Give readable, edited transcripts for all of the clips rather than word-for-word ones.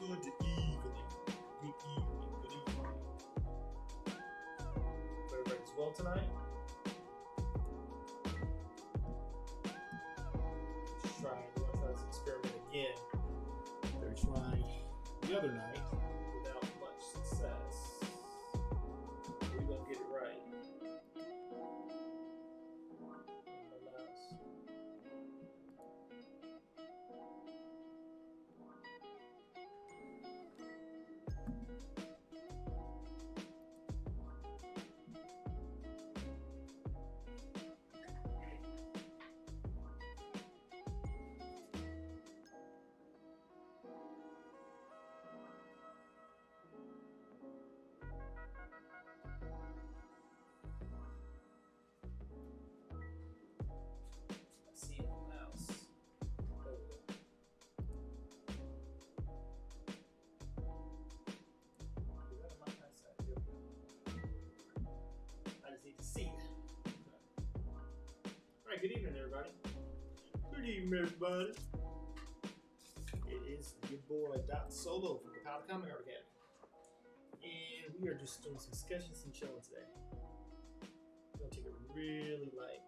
Good evening. Good evening. Good evening. Everybody's well tonight? Let's try this experiment again. We tried the other night without much success. We're going to get it right. See the mouse. I just need to see it. Alright, good evening everybody. Good evening everybody. It is your boy Dot Solo from Ka-Pow Comic Art Academy. And we are just doing some sketching, some chilling today. We're gonna take it really light.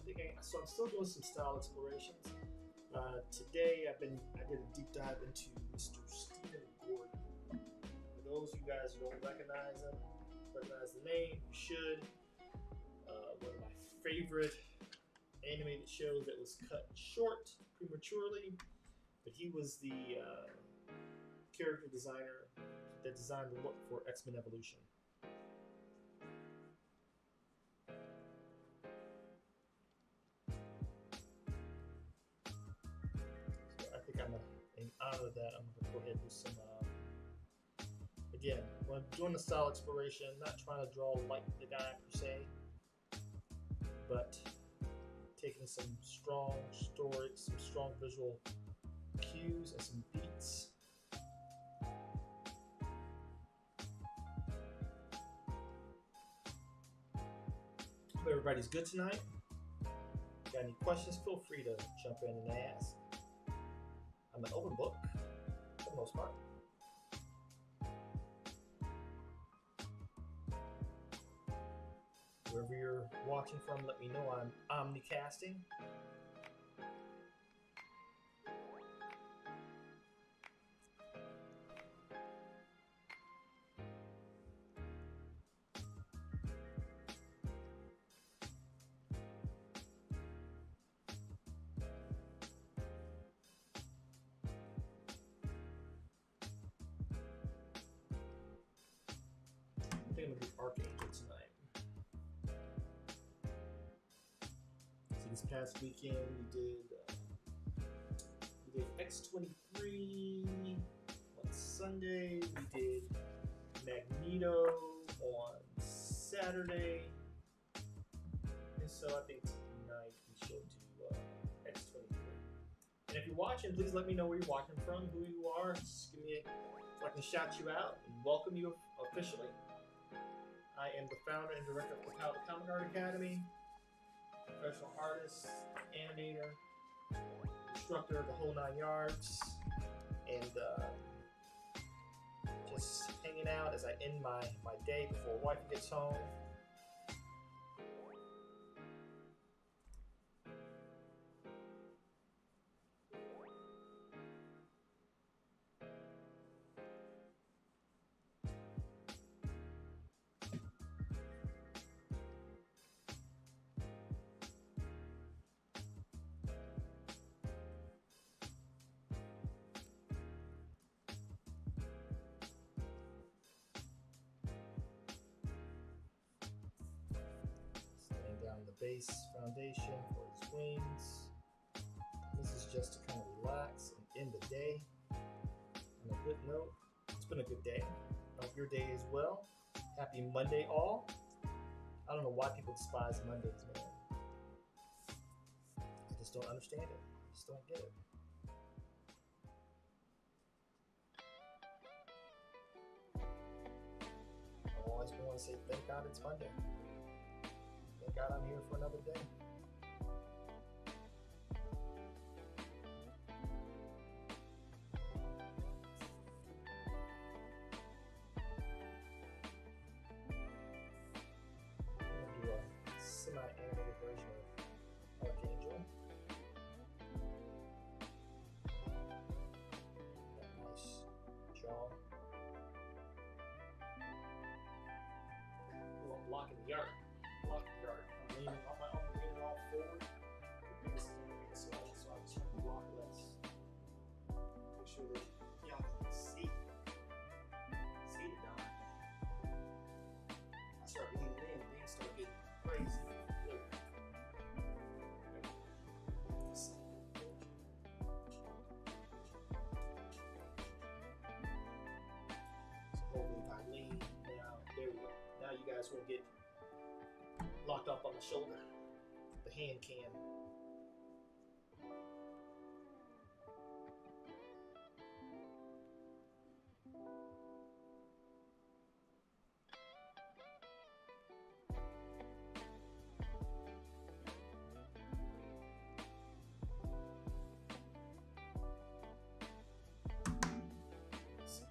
Today. So I'm still doing some style explorations. Today I did a deep dive into Mr. Stephen Gordon. For those of you guys who don't recognize the name, you should. One of my favorite animated shows that was cut short prematurely, but he was the character designer that designed the look for X-Men Evolution. In honor of that, I'm going to go ahead and do some, again, when I'm doing the style exploration, not trying to draw like the guy per se, but taking some strong story, some strong visual cues and some beats. Hope everybody's good tonight. Got any questions, feel free to jump in and ask. I'm an open book, for the most part. Wherever you're watching from, let me know. I'm omnicasting. I think I'm gonna do Archangel tonight. So this past weekend we did X-23 on Sunday. We did Magneto on Saturday, and so I think tonight we should do X-23. And if you're watching, please let me know where you're watching from, who you are. Just give me so I can shout you out and welcome you officially. I am the founder and director of Ka-Pow Comic Art Academy, professional artist, animator, instructor of the whole 9 yards, and just hanging out as I end my day before wife gets home. Down the base foundation for his wings. This is just to kind of relax and end the day on a good note. It's been a good day. I hope your day is well. Happy Monday all. I don't know why people despise Mondays, man. I just don't understand it. I just don't get it. I've always been wanting to say thank God it's Monday. Thank God I'm here for another day. the yard. Block the yard. I'm leaning on my arm, leaning all forward. So I just want to block less. Make sure that y'all can see. See it down. I start leaning in, things start getting crazy. Look. So hopefully if I lean now, there we go. Now you guys won't get locked up on the shoulder. The hand can.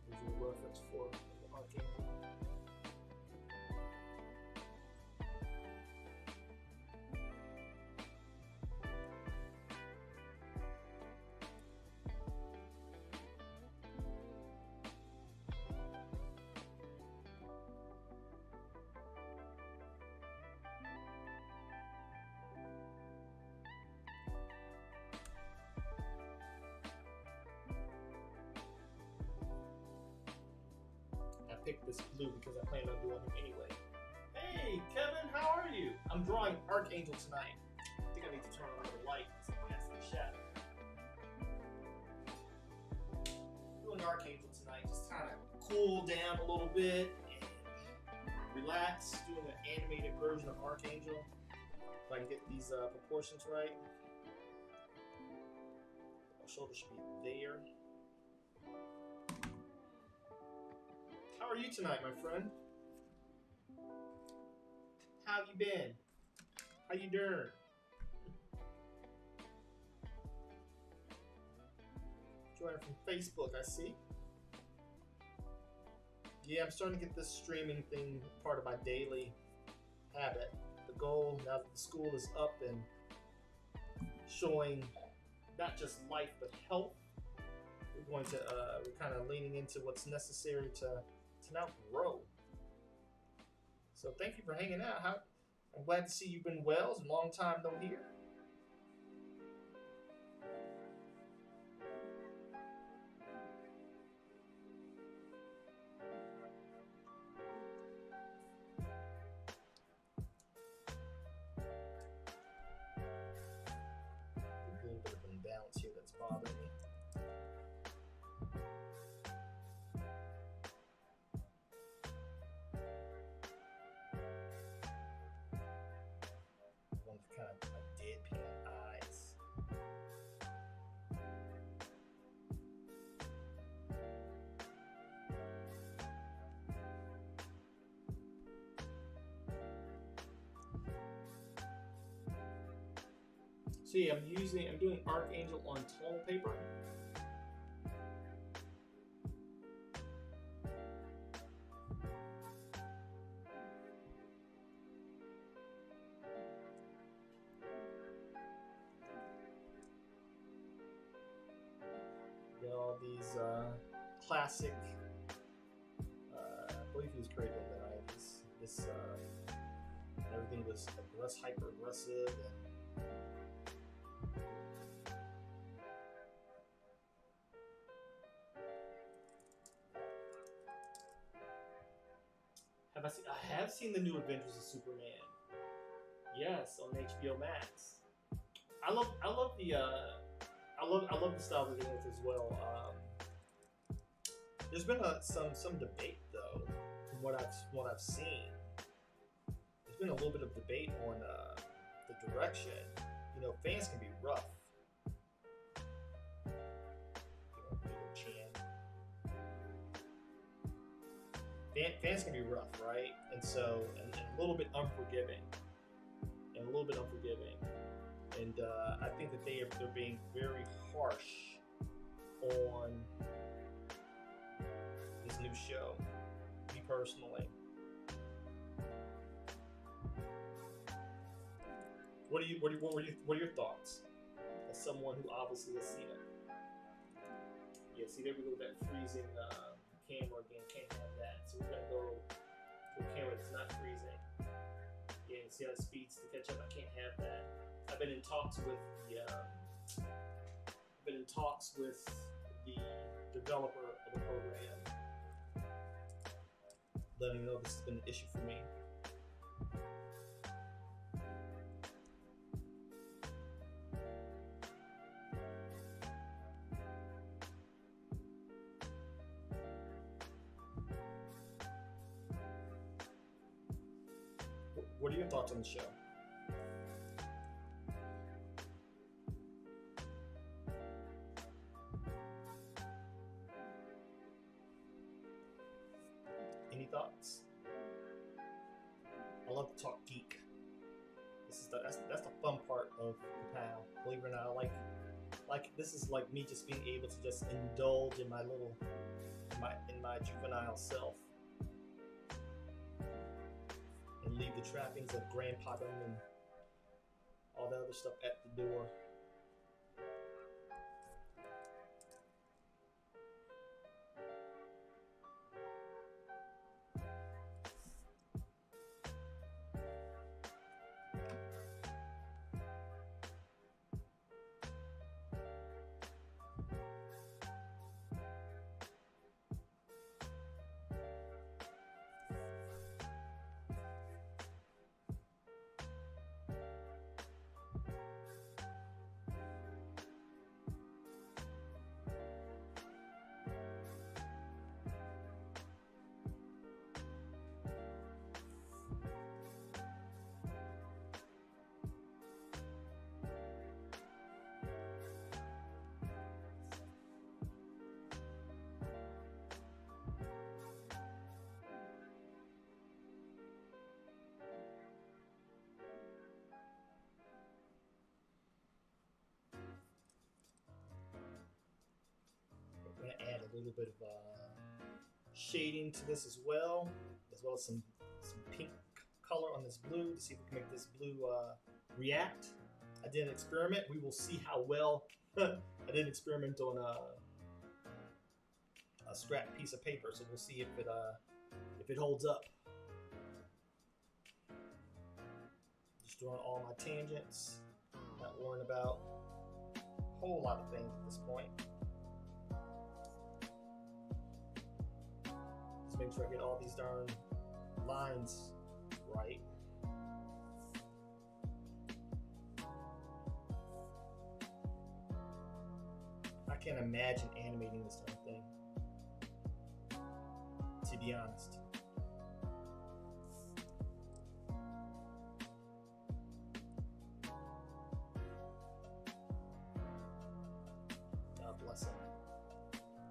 Visual reference for the arcane. Pick this blue because I plan on doing it anyway. Hey, Kevin, how are you? I'm drawing Archangel tonight. I think I need to turn on the light so I can see the shadow. Doing Archangel tonight, just kind of cool down a little bit and relax. Doing an animated version of Archangel. If I can get these proportions right. My shoulder should be there. How are you tonight, my friend? How have you been? How you doing? Joining from Facebook, I see. Yeah, I'm starting to get this streaming thing part of my daily habit. The goal, now that the school is up and showing not just life, but health, we're kind of leaning into what's necessary to now grow. So thank you for hanging out. I'm glad to see you've been well. It's a long time no hear. A little bit of imbalance here that's bothering me. See, I'm doing Archangel on tone paper. Got all these classic, I believe he was created in the 90s. This, everything was hyper aggressive and I have seen the new Adventures of Superman. Yes, on HBO Max. I love the style they're doing with it as well. There's been some debate though, from what I've seen. There's been a little bit of debate on the direction. You know, fans can be rough. Fans can be rough, right? And so, and a little bit unforgiving. And I think that they're being very harsh on this new show. Me personally. What are your thoughts? As someone who obviously has seen it. Yeah, see, there we go with that freezing camera again. Can't have that. So we're gonna go to a camera that's not freezing. Yeah, see how it speeds to catch up. I can't have that. I've been in talks with the developer of the program, letting him know this has been an issue for me. What are your thoughts on the show? Any thoughts? I love to talk geek. That's the fun part of Ka-Pow. Believe it or not, I like this is like me just being able to just indulge in my juvenile self. And leave the trappings of grandpa and all the other stuff at the door. I'm going to add a little bit of shading to this as well as some pink color on this blue to see if we can make this blue react. I did an experiment. We will see how well. I did an experiment on a scrap piece of paper, so we'll see if it holds up. Just drawing all my tangents, not worrying about a whole lot of things at this point. Just make sure I get all these darn lines right. I can't imagine animating this darn thing, to be honest. God bless him.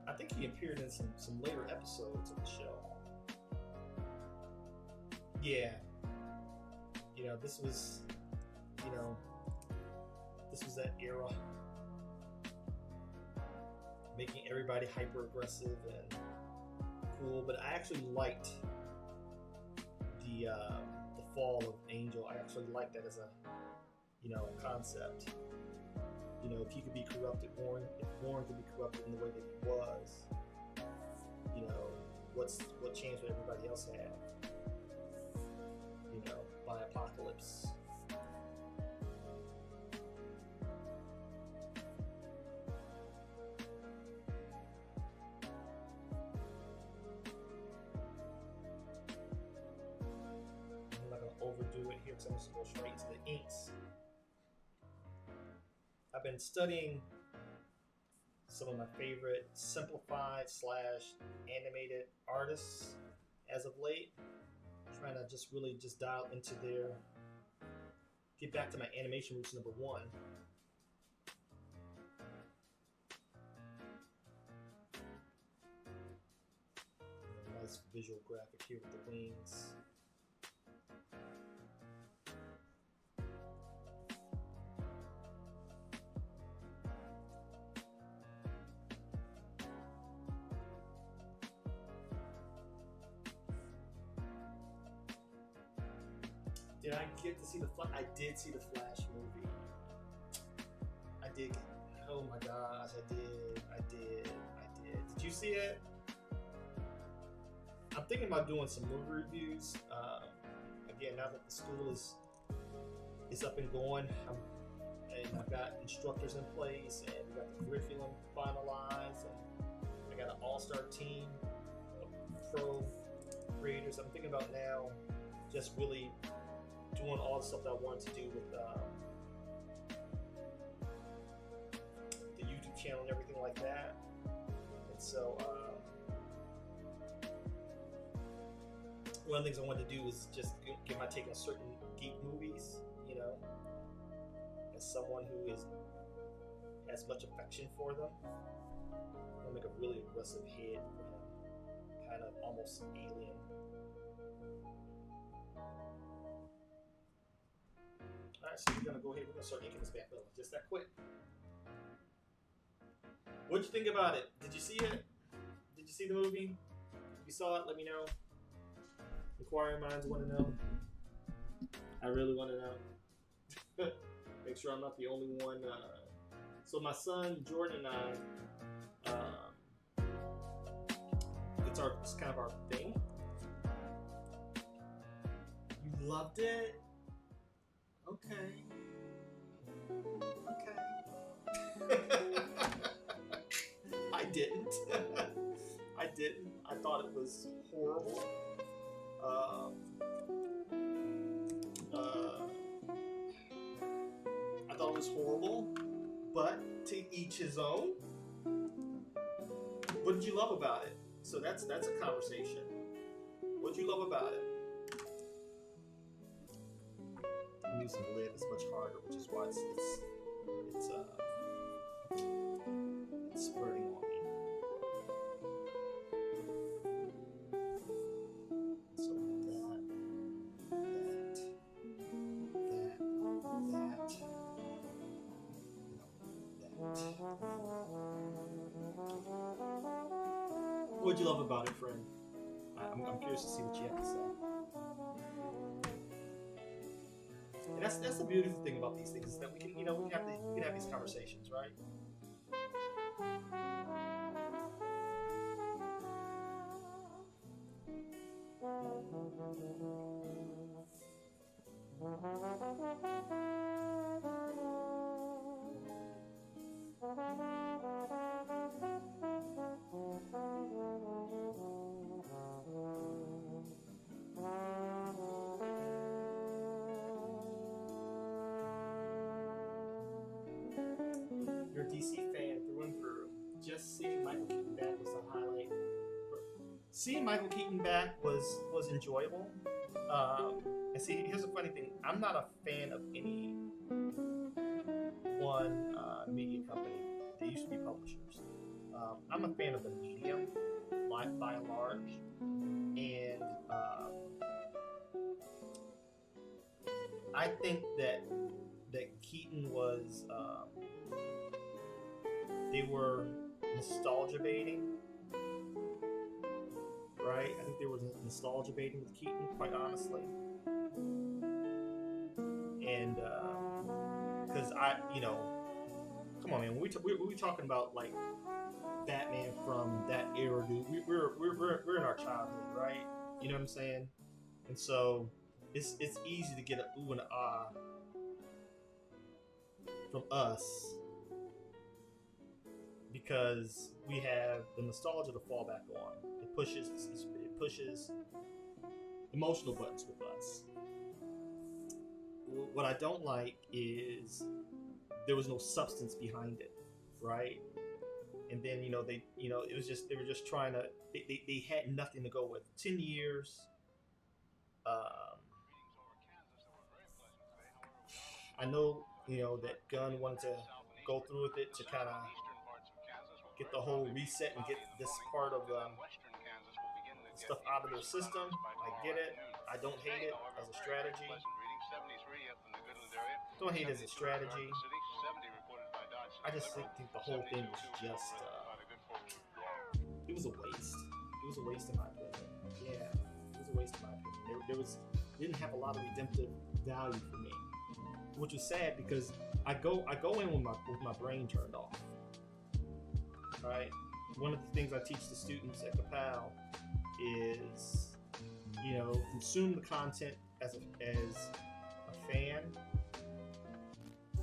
I think he appeared in some later episodes of the show. Yeah. This was that era. Making everybody hyper aggressive and cool, but I actually liked the fall of Angel. I actually liked that as a concept. If he could be corrupted, if Warren could be corrupted in the way that he was, what chance would everybody else have? By Apocalypse. Overdo it here because I'm just going to go straight to the inks. I've been studying some of my favorite simplified / animated artists as of late, trying to just really dial into get back to my animation roots, number one. Nice visual graphic here with the wings. Did I get to see the Flash? I did see the Flash movie. I did. Oh my gosh, I did. Did you see it? I'm thinking about doing some movie reviews again, now that the school is up and going, and I've got instructors in place, and we got the curriculum finalized, and I got an all-star team of pro creators. I'm thinking about now just really doing all the stuff that I wanted to do with the YouTube channel and everything like that. And so one of the things I wanted to do was just get my take on certain geek movies, you know, as someone who has much affection for them. I'll make a really aggressive head for him, kind of almost alien. Alright, so we're gonna go ahead, we're gonna start inking this back up just that quick. What'd you think about it? Did you see it? Did you see the movie? If you saw it, let me know. Inquiring minds want to know. I really want to know. Make sure I'm not the only one. So my son Jordan and I, it's kind of our thing. You loved it? Okay. I didn't. I didn't. I thought it was horrible. I thought it was horrible, but to each his own. What did you love about it? So that's a conversation. What did you love about it? Using the lid is much harder, which is why it's spurting on me. So that. What'd you love about it, friend? I'm curious to see what you have to say. And that's the beautiful thing about these things, is that we can have these conversations, right? You're a DC fan through and through. Just seeing Michael Keaton back was a highlight. Seeing Michael Keaton back was enjoyable. And see, here's the funny thing: I'm not a fan of any one media company. They used to be publishers. I'm a fan of the medium, by and large, and I think that Keaton was. They were nostalgia baiting, right? I think there was nostalgia baiting with Keaton, quite honestly. And because come on, man, when we talking about like Batman from that era, dude, we're in our childhood, right? You know what I'm saying? And so it's easy to get an ooh and an ah from us, because we have the nostalgia to fall back on. It pushes emotional buttons with us. What I don't like is there was no substance behind it, right? And then they were just trying to they had nothing to go with. 10 years. I know that Gunn wanted to go through with it to kind of get the whole reset and get this part of stuff out of their system. I get it. I don't hate it as a strategy. Don't hate it as a strategy. I just think the whole thing was just it was a waste. It was a waste in my opinion. Yeah, it was a waste in my opinion. It didn't have a lot of redemptive value for me, which was sad because I go in with my brain turned off. Right. One of the things I teach the students at Ka-Pow is, consume the content as a fan,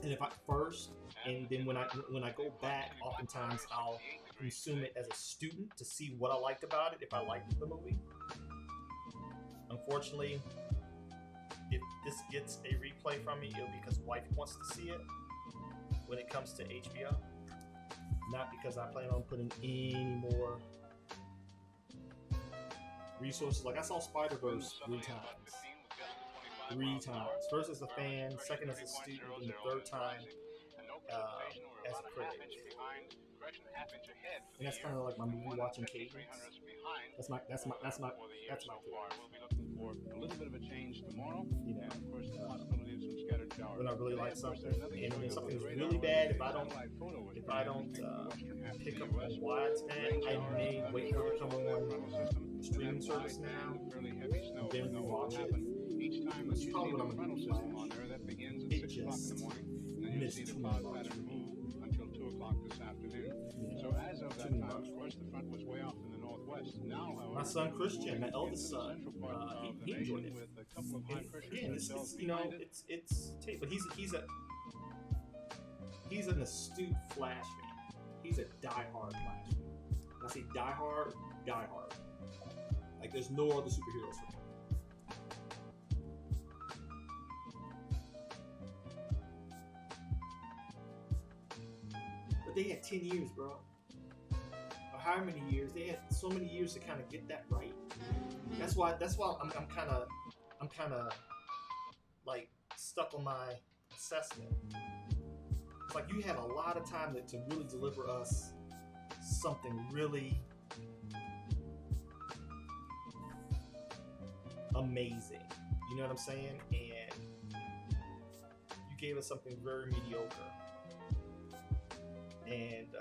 and if I first, and then when I go back, oftentimes I'll consume it as a student to see what I liked about it, if I liked the movie. Unfortunately, if this gets a replay from me, it'll be because wife wants to see it when it comes to HBO, not because I plan on putting any more resources. Like I saw Spider-Verse 3 times. 3 times. First as a fan, second as a student, and the third time as a critic. And that's kind of like my movie watching cadence. That's my cadence. For a little bit of a change tomorrow. You know, of course, the possibility of some scattered showers. when I really like something, and when something's really bad, if I don't pick up on why it's bad, I may wait for it to come on streaming service now, and then watch it. That's probably what I'm gonna do. It just missed too much until 2 o'clock this afternoon. Yeah. So as of that time, of course, the front was way off in the northwest. Now, however, my son Christian, my eldest son, he enjoyed it. And again, it's you know, it's tape, but he's an astute Flash fan. He's a diehard Flash fan. When I say diehard. Like there's no other superheroes for him. But they had 10 years, bro. Or how many years? They had so many years to kind of get that right. That's why I'm kind of like stuck on my assessment. It's like you had a lot of time to really deliver us something really amazing. You know what I'm saying? And you gave us something very mediocre. And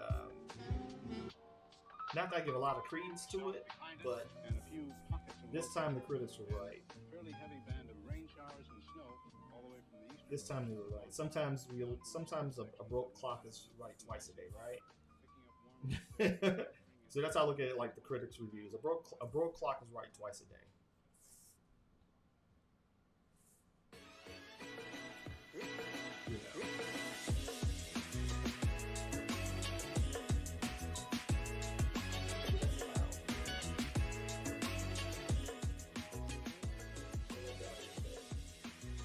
not that I give a lot of credence to it, but this time the critics were right. This time they were right. Sometimes a broke clock is right twice a day, right? So that's how I look at it, like the critics' reviews. A broke clock is right twice a day. You know.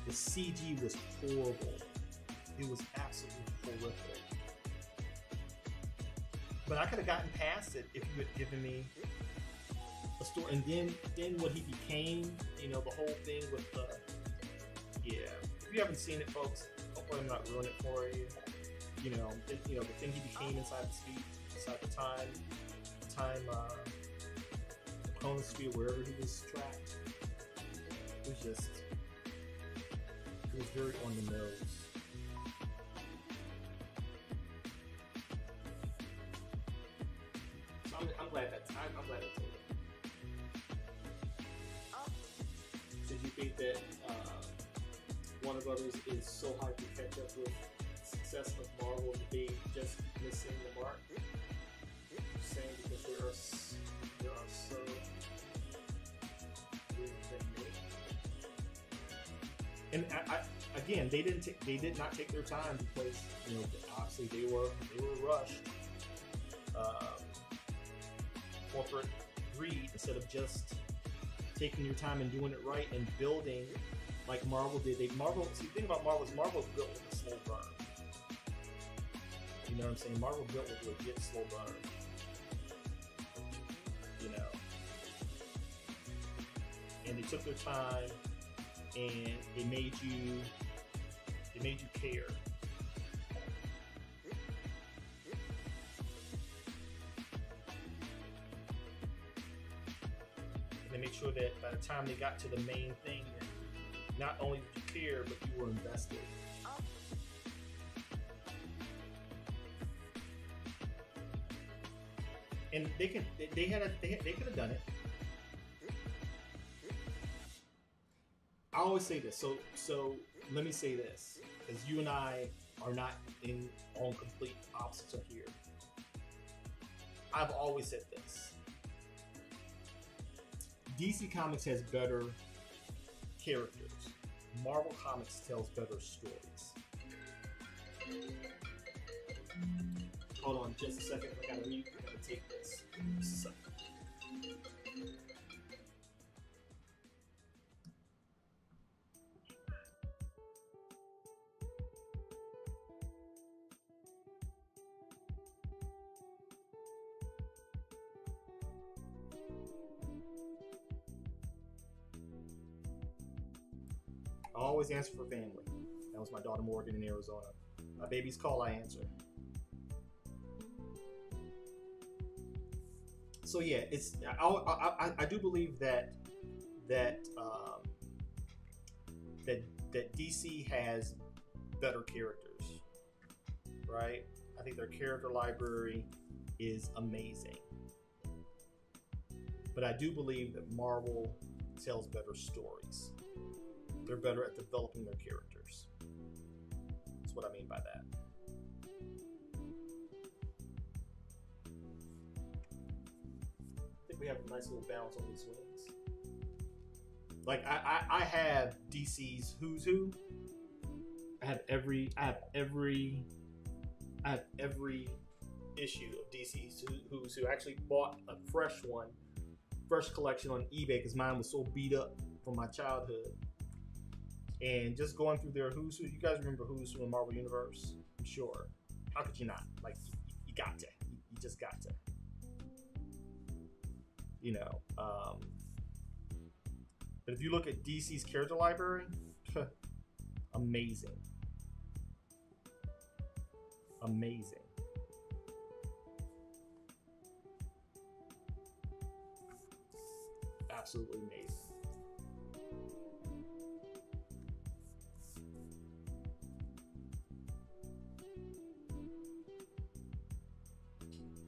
The CG was horrible. It was absolutely horrific. But I could have gotten past it if you had given me a story. And then what he became, you know, the whole thing with the, yeah. If you haven't seen it, folks, hopefully I'm not ruining it for you. You know, the thing he became inside the speed, inside the time chronosphere, wherever he was trapped. It was just, it was very on the nose. So I'm glad that I'm glad I told it. Did you think that Warner Brothers is so hyped to catch up with the success of Marvel that they just missing the mark? Just saying because they are so and again, they did not take their time because, you know, obviously they were rushed. Corporate greed, instead of just taking your time and doing it right and building like Marvel did. The thing about Marvel is Marvel built with a slow burn. You know what I'm saying? Marvel built with a legit slow burn. You know, and they took their time. And it made you care. And they made sure that by the time they got to the main thing, not only did you care, but you were invested. And they could have done it. I always say this, so let me say this, because you and I are not on complete opposites of here. I've always said this. DC Comics has better characters. Marvel Comics tells better stories. Hold on just a second. I gotta take this. Just a second. I always answer for family. That was my daughter Morgan in Arizona. My baby's call, I answer. So yeah, it's I do believe that that DC has better characters, right? I think their character library is amazing, but I do believe that Marvel tells better stories. They're better at developing their characters. That's what I mean by that. I think we have a nice little balance on these wings. Like I have DC's Who's Who. I have every issue of DC's Who's Who. I actually bought a fresh collection on eBay because mine was so beat up from my childhood. And just going through their Who's Who, you guys remember Who's Who in Marvel Universe? I'm sure. How could you not? Like, you got to. You just got to. You know. But if you look at DC's character library, amazing. Amazing. Absolutely amazing.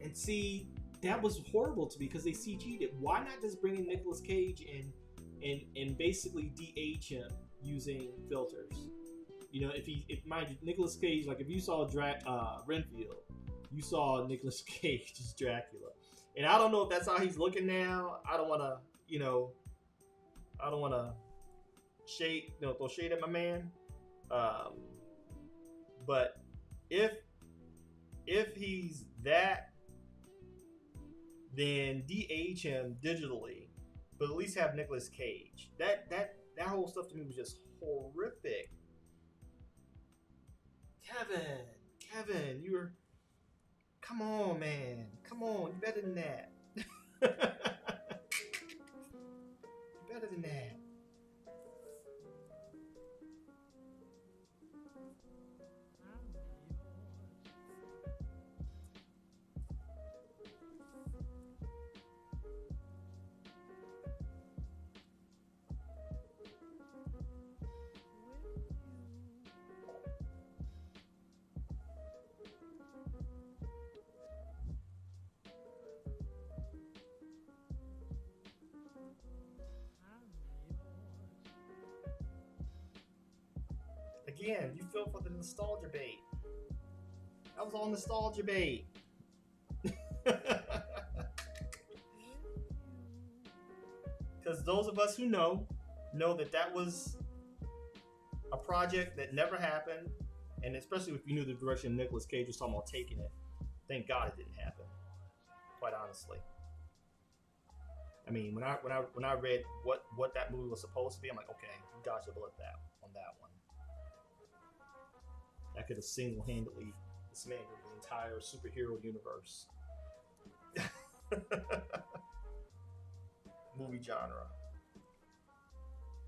And see, that was horrible to me because they CG'd it. Why not just bring in Nicolas Cage and basically de-age him using filters? You know, if mind you, Nicolas Cage, like if you saw Renfield, you saw Nicolas Cage as Dracula. And I don't know if that's how he's looking now. I don't want to, throw shade at my man. But if he's that, then de-age him digitally, but at least have Nicolas Cage. That whole stuff to me was just horrific. Kevin, come on, man. Come on, you're better than that. You're better than that. Again, you fell for the nostalgia bait. That was all nostalgia bait. Because those of us who know that was a project that never happened, and especially if you knew the direction Nicolas Cage was talking about taking it, thank God it didn't happen. Quite honestly. I mean, when I read what that movie was supposed to be, I'm like, okay, you dodged a bullet on that one. That could have single-handedly dismantled the entire superhero universe. Movie genre.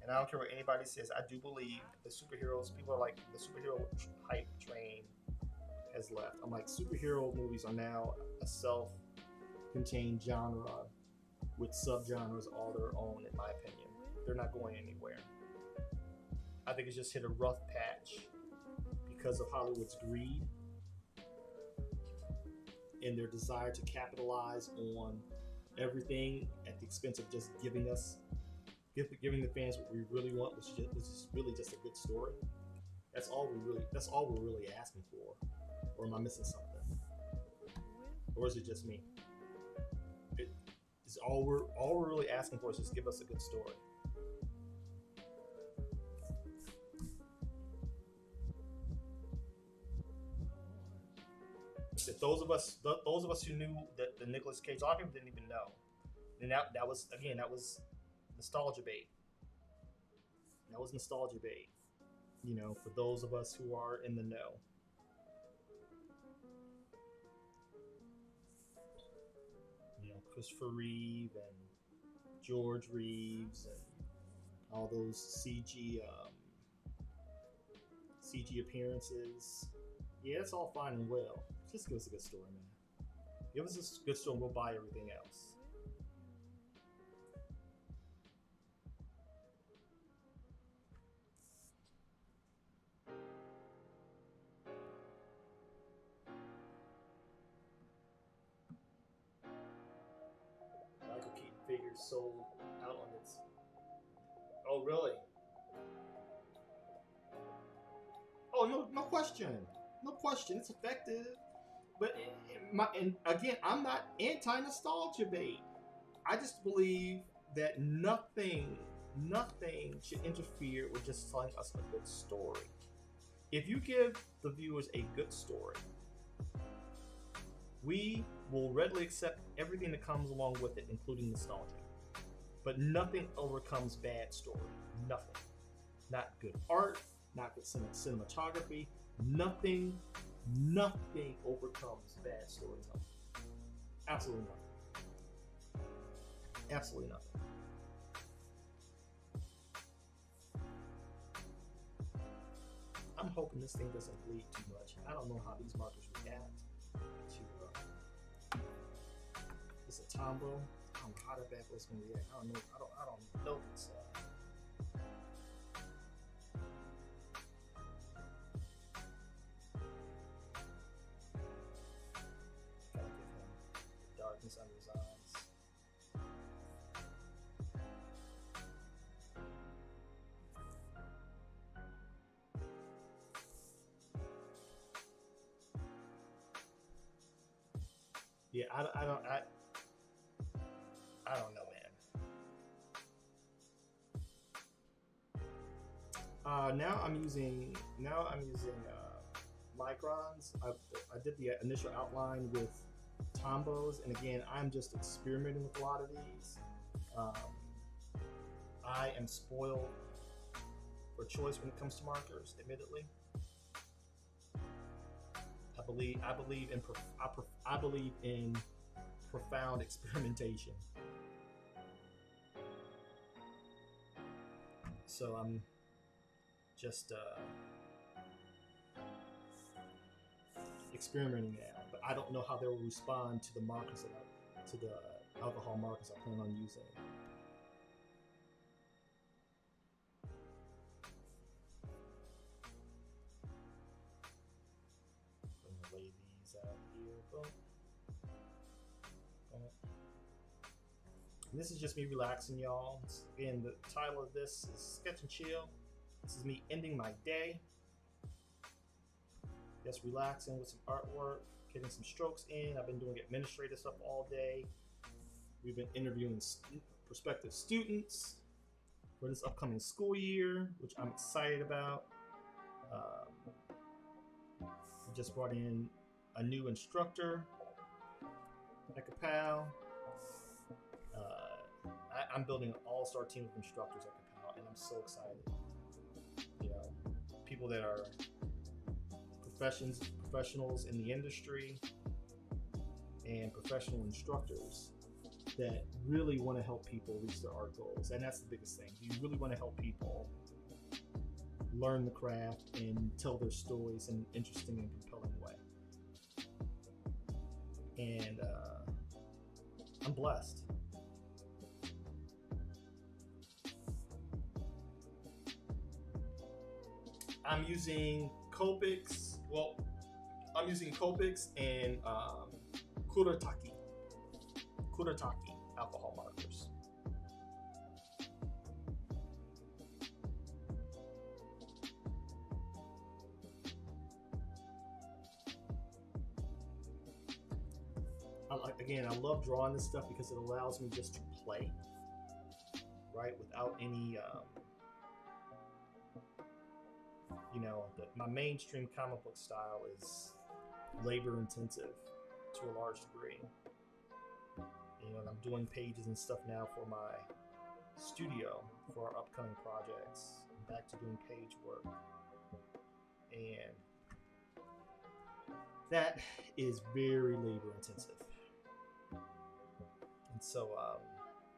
And I don't care what anybody says, I do believe the superheroes, people are like, the superhero hype train has left. I'm like, superhero movies are now a self-contained genre with subgenres all their own, in my opinion. They're not going anywhere. I think it's just hit a rough patch because of Hollywood's greed and their desire to capitalize on everything at the expense of just giving the fans what we really want, which is really just a good story. That's all we're really asking for. Or am I missing something? Or is it just me? It's all we're really asking for is just give us a good story. those of us who knew that the Nicolas Cage, a lot of people didn't even know. And that was again, that was nostalgia bait. That was nostalgia bait. You know, for those of us who are in the know. You know, Christopher Reeve and George Reeves and all those CG appearances. Yeah, it's all fine and well. Just give us a good story, man. Give us a good story, we'll buy everything else. Michael Keaton figures sold out on its. Oh, really? Oh, no question. No question. It's effective. But and again, I'm not anti-nostalgia bait. I just believe that nothing should interfere with just telling us a good story. If you give the viewers a good story, we will readily accept everything that comes along with it, including nostalgia. But nothing overcomes bad story. Nothing. Not good art, not good cinematography. Nothing overcomes bad storytelling. Absolutely nothing. Absolutely nothing. I'm hoping this thing doesn't bleed too much. I don't know how these markers react to it's a Tombow. I don't know how that bad boy's gonna react. I don't know. I don't know this. Gotta give him the darkness under his eyes. Yeah, I don't know, man. Now I'm using microns. I did the initial outline with Tombows, and again, I'm just experimenting with a lot of these. I am spoiled for choice when it comes to markers, admittedly. I believe in profound experimentation. So I'm just experimenting now, but I don't know how they will respond to the markers to the alcohol markers I plan on using. Lay these out here. Boom. Boom. And this is just me relaxing, y'all. Again, the title of this is Sketch and Chill. This is me ending my day. Just relaxing with some artwork, getting some strokes in. I've been doing administrative stuff all day. We've been interviewing prospective students for this upcoming school year, which I'm excited about. We just brought in a new instructor at Ka-Pow. I'm building an all-star team of instructors at Ka-Pow, and I'm so excited. You know, people that are professionals in the industry and professional instructors that really want to help people reach their art goals. And that's the biggest thing. You really want to help people learn the craft and tell their stories in an interesting and compelling way. And I'm blessed. I'm using Copics. Well, I'm using Copics and Kuretake alcohol markers. I love drawing this stuff because it allows me just to play, right, without any my mainstream comic book style is labor intensive, to a large degree. And I'm doing pages and stuff now for my studio for our upcoming projects. I'm back to doing page work, and that is very labor intensive. And so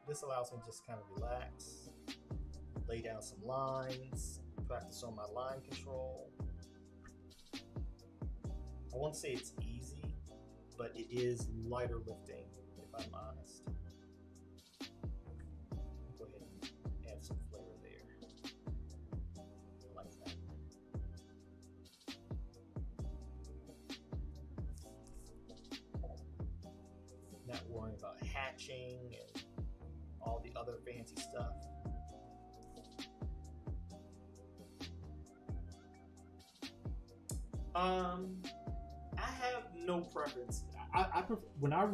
this allows me to just kind of relax, lay down some lines, practice on my line control. I won't say it's easy, but it is lighter lifting, if I'm honest. Go ahead and add some flavor there. I like that. Not worrying about hatching and all the other fancy stuff. I have no preference. I prefer, when I'm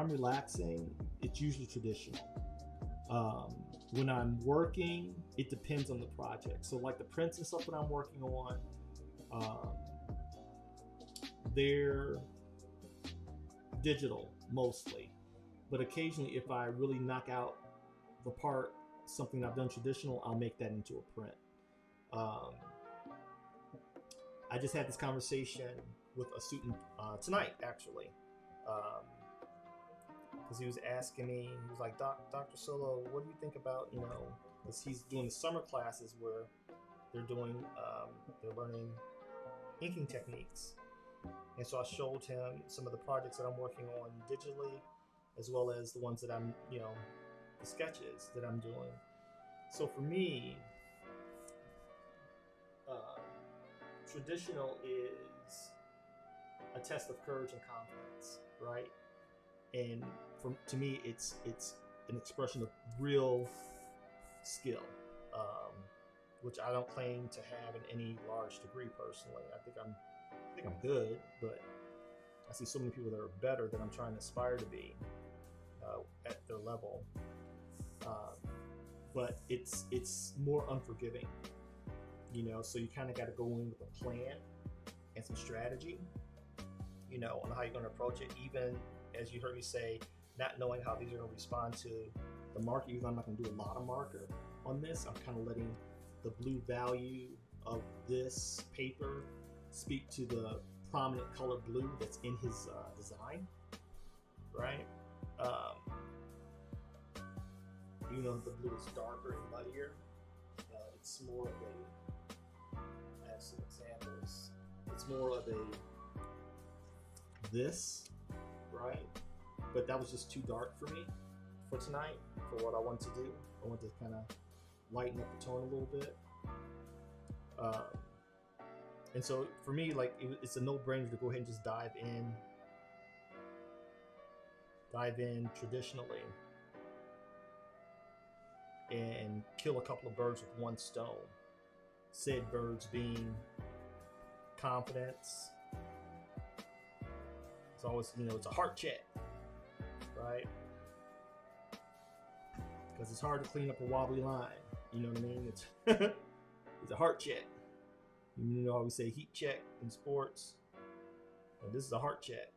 relaxing, it's usually traditional. When I'm working, it depends on the project. So like the prints and stuff that I'm working on, they're digital mostly, but occasionally if I really knock out the part, something I've done traditional, I'll make that into a print. I just had this conversation with a student tonight, actually, because he was asking me, he was like, Dr. Solo, what do you think about, because he's doing the summer classes where they're doing, they're learning inking techniques. And so I showed him some of the projects that I'm working on digitally, as well as the ones that I'm, the sketches that I'm doing. So for me, traditional is a test of courage and confidence, right? And to me, it's an expression of real skill, which I don't claim to have in any large degree personally. I think I'm good, but I see so many people that are better that I'm trying to aspire to be at their level. But it's more unforgiving. So you kind of got to go in with a plan and some strategy, on how you're going to approach it. Even as you heard me say, not knowing how these are going to respond to the marker, even though I'm not going to do a lot of marker on this, I'm kind of letting the blue value of this paper speak to the prominent color blue that's in his design, right? Even though the blue is darker and muddier, it's more of I have some examples. It's more of this, right? But that was just too dark for me for tonight, for what I wanted to do. I wanted to kind of lighten up the tone a little bit. And so for me, like, it's a no-brainer to go ahead and just dive in traditionally and kill a couple of birds with one stone. Said birds being confidence. It's always, it's a heart check, right? Because it's hard to clean up a wobbly line. You know what I mean? It's it's a heart check. I always say heat check in sports. And this is a heart check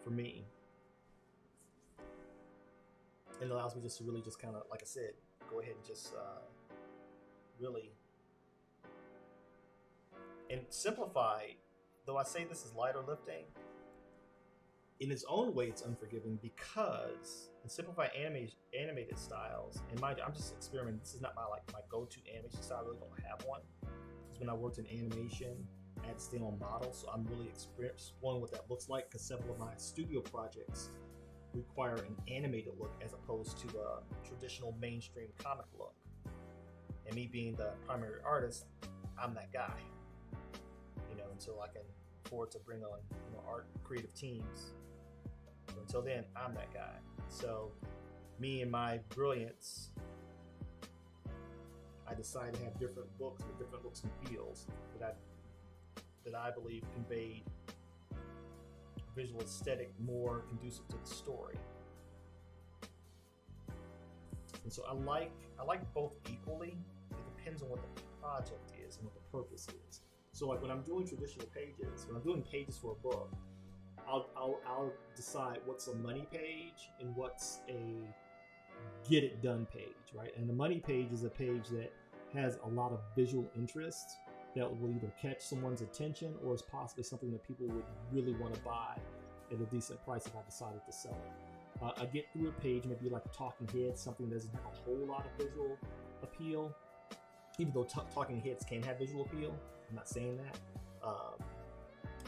for me. It allows me just to really just kind of, like I said, go ahead and just really and simplify. Though I say this is lighter lifting, in its own way it's unforgiving, because in simplified animated styles, and mind you, I'm just experimenting. This is not my go-to animation style. I really don't have one. Because when I worked in animation, I had to stay on model, so I'm really exploring what that looks like, because several of my studio projects require an animated look as opposed to a traditional mainstream comic look. And me being the primary artist, I'm that guy. Until I can afford to bring on art creative teams. So until then, I'm that guy. So me and my brilliance, I decided to have different books with different looks and feels that I believe conveyed visual aesthetic more conducive to the story. And so I like both equally. It depends on what the project is and what the purpose is. So like when I'm doing traditional pages, when I'm doing pages for a book, I'll decide what's a money page and what's a get it done page, right? And the money page is a page that has a lot of visual interest that will either catch someone's attention or is possibly something that people would really want to buy at a decent price if I decided to sell it. A get through a page, maybe like a talking head, something that doesn't have a whole lot of visual appeal, even though talking heads can have visual appeal. I'm not saying that.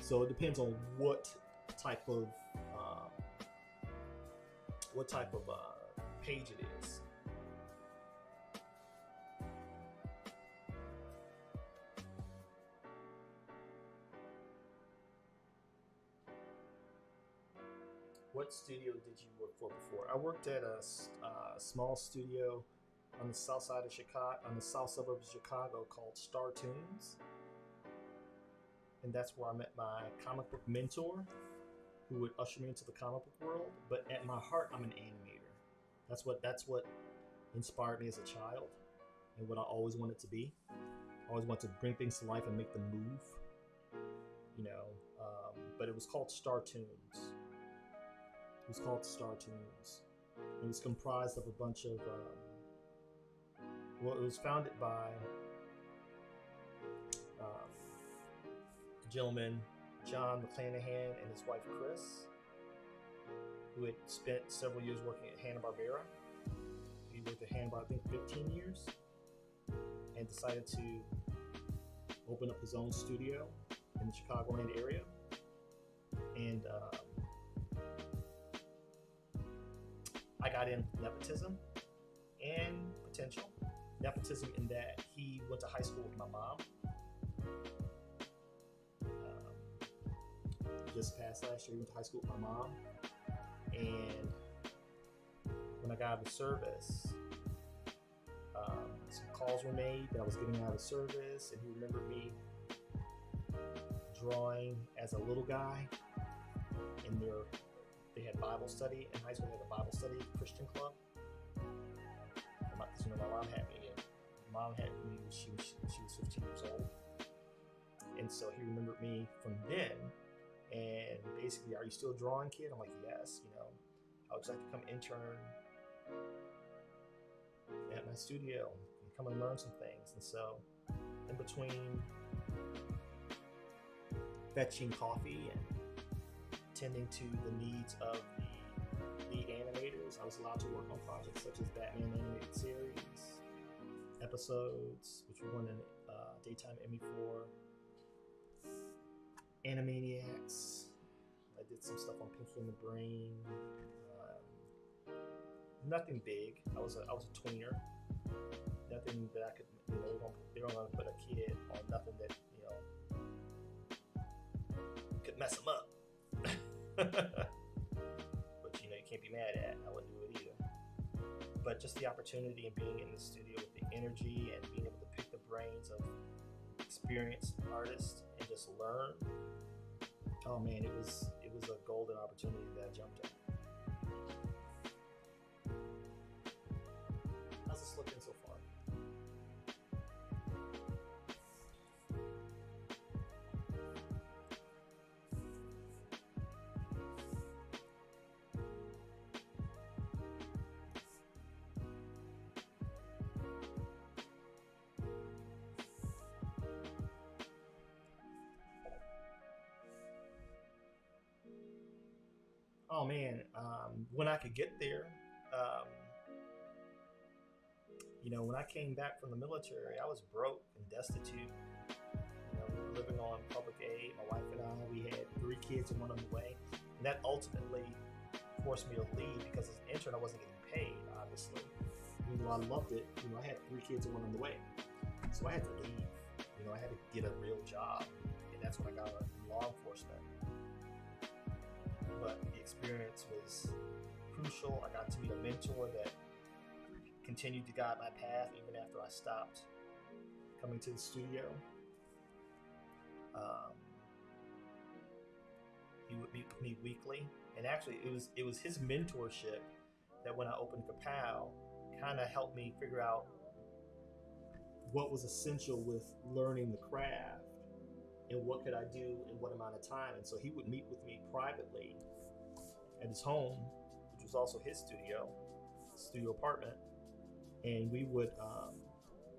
So it depends on what type of page it is. What studio did you work for before? I worked at a small studio on the south side of Chicago, on the south suburbs of Chicago, called Star Tunes, and that's where I met my comic book mentor, who would usher me into the comic book world. But at my heart, I'm an animator. That's what inspired me as a child, and what I always wanted to be. I always wanted to bring things to life and make them move, you know. But it was called Star Tunes. It was called Star Tunes. It was comprised of a bunch of it was founded by a gentleman, John McClanahan, and his wife Chris, who had spent several years working at Hanna-Barbera. He worked at Hanna-Barbera, I think 15 years, and decided to open up his own studio in the Chicagoland area. And I got in nepotism and potential. Nepotism in that he went to high school with my mom. Just passed last year, he went to high school with my mom. And when I got out of service, some calls were made that I was getting out of service, and he remembered me drawing as a little guy. And they had Bible study in high school. They had a Bible study Christian club. Because my mom had me, and mom had me when she was 15 years old. And so he remembered me from then. And basically, are you still drawing, kid? I'm like, yes. You know, I would just like to come intern at my studio and come and learn some things. And so, in between fetching coffee and tending to the needs of the lead animators, I was allowed to work on projects such as Batman animated series episodes, which we won a daytime Emmy for. Animaniacs. I did some stuff on Pinky and the Brain. Nothing big. I was a tweener. Nothing that I could, you know, they don't want to put a kid on nothing that, you know, could mess him up. But you know, you can't be mad at. I wouldn't do it either. But just the opportunity and being in the studio with the energy and being able to pick the brains of experienced artists and just learn. Oh man, it was a golden opportunity that I jumped at. How's this looking so far? Oh man, when I could get there, you know, when I came back from the military, I was broke and destitute. You know, we were living on public aid. My wife and I, we had 3 kids and one on the way, and that ultimately forced me to leave because as an intern, I wasn't getting paid. Obviously, even though I loved it, you know, I had 3 kids and one on the way, so I had to leave. You know, I had to get a real job, and that's when I got in law enforcement. But the experience was crucial. I got to meet a mentor that continued to guide my path even after I stopped coming to the studio. He would meet with me weekly, and actually it was his mentorship that when I opened Ka-Pow kind of helped me figure out what was essential with learning the craft and what could I do in what amount of time. And so he would meet with me privately at his home, which was also his studio apartment, and we would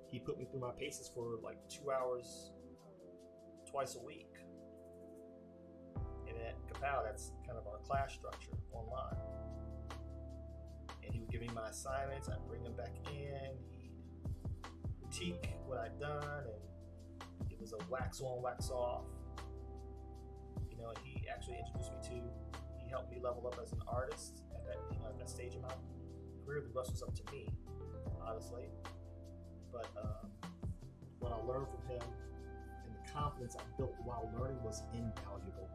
he put me through my paces for like 2 hours twice a week. And at Ka-Pow, that's kind of our class structure online. And he would give me my assignments, I'd bring them back in, he'd critique what I'd done, and it was a wax on, wax off. You know, he actually introduced me to, he helped me level up as an artist at that, you know, at that stage of my career. The rest was up to me, honestly. But what I learned from him and the confidence I built while learning was invaluable.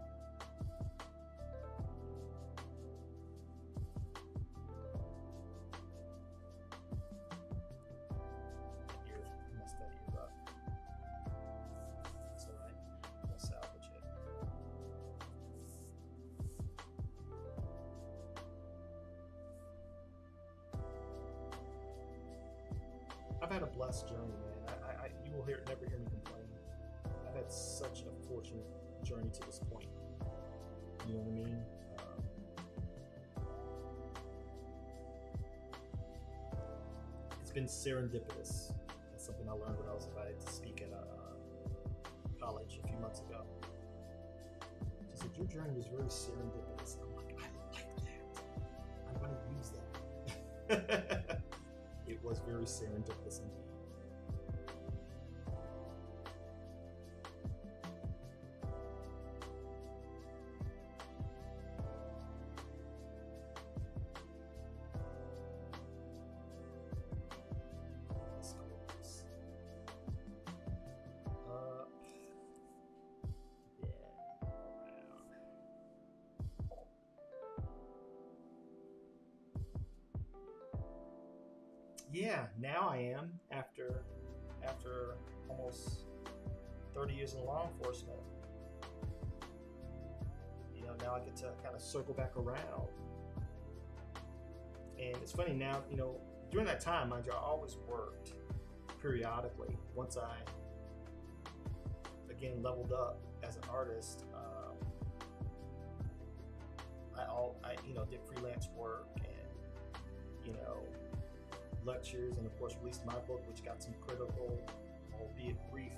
I've had a blessed journey, man. You will never hear me complain. I've had such a fortunate journey to this point. You know what I mean? It's been serendipitous. That's something I learned when I was invited to speak at a college a few months ago. She said, your journey was very serendipitous. I'm like, I like that. I'm going to use that. It was very serendipitous indeed. Yeah, now I am after almost 30 years in law enforcement. You know, now I get to kind of circle back around. And it's funny now, you know, during that time, mind you, I always worked periodically. Once I again leveled up as an artist, I you know, did freelance work and, you know, lectures, and of course released my book, which got some critical, albeit brief,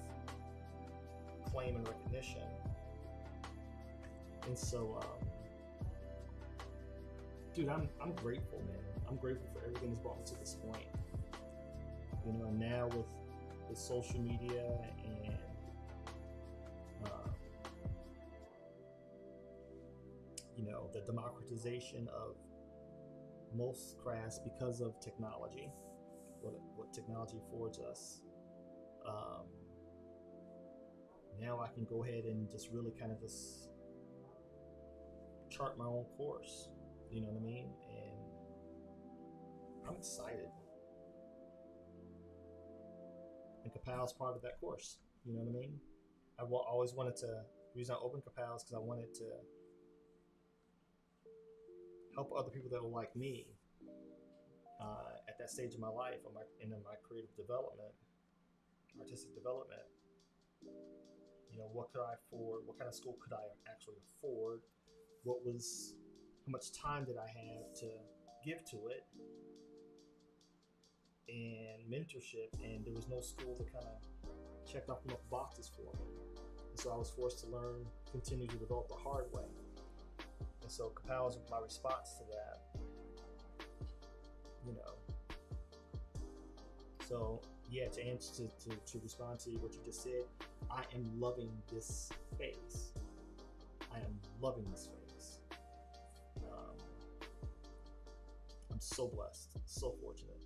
acclaim and recognition. And so, dude, I'm grateful, man. I'm grateful for everything that's brought me to this point. You know, and now with social media and you know, the democratization of most crafts because of technology, what technology affords us. Now I can go ahead and just really kind of just chart my own course, you know what I mean? And I'm excited. And Ka-Pow is part of that course, you know what I mean? I always wanted to, the reason I opened Ka-Pow is because I wanted to help other people that were like me at that stage of my life, in my creative development, artistic development. You know, what could I afford? What kind of school could I actually afford? How much time did I have to give to it? And mentorship, and there was no school that kind of checked off enough boxes for me. And so I was forced to learn, continue to develop the hard way. And so Ka-Pow is my response to that, you know. So yeah, to answer to respond to what you just said, I am loving this phase. I am loving this phase. I'm so blessed, so fortunate,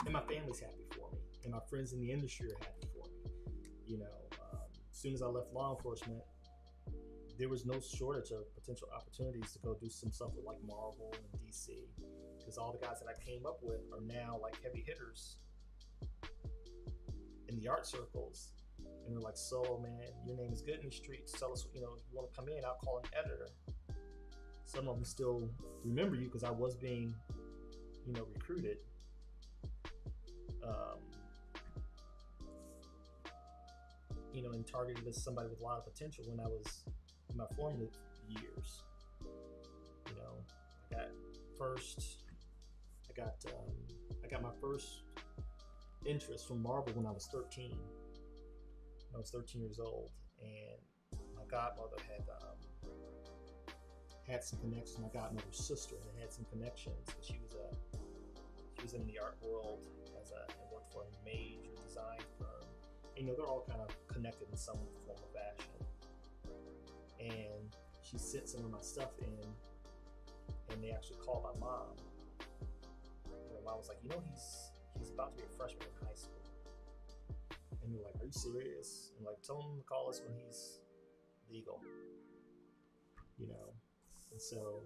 and my family's happy for me, and my friends in the industry are happy for me. You know, as soon as I left law enforcement, there was no shortage of potential opportunities to go do some stuff with like Marvel and DC, because all the guys that I came up with are now like heavy hitters in the art circles, and they're like, so man, your name is good in the streets, tell us, you know, if you want to come in, I'll call an editor. Some of them still remember you because I was being, you know, recruited. and targeted as somebody with a lot of potential when I was in my formative years. I got first. I got my first interest from Marvel when I was 13. I was 13 years old, and my godmother had some connections. My godmother's sister had some connections. She was in the art world and worked for a major design firm. They're all kind of connected in some form or fashion. And she sent some of my stuff in, and they actually called my mom. My mom was like, he's about to be a freshman in high school. And they're like, are you serious? And like, tell him to call us when he's legal. And so,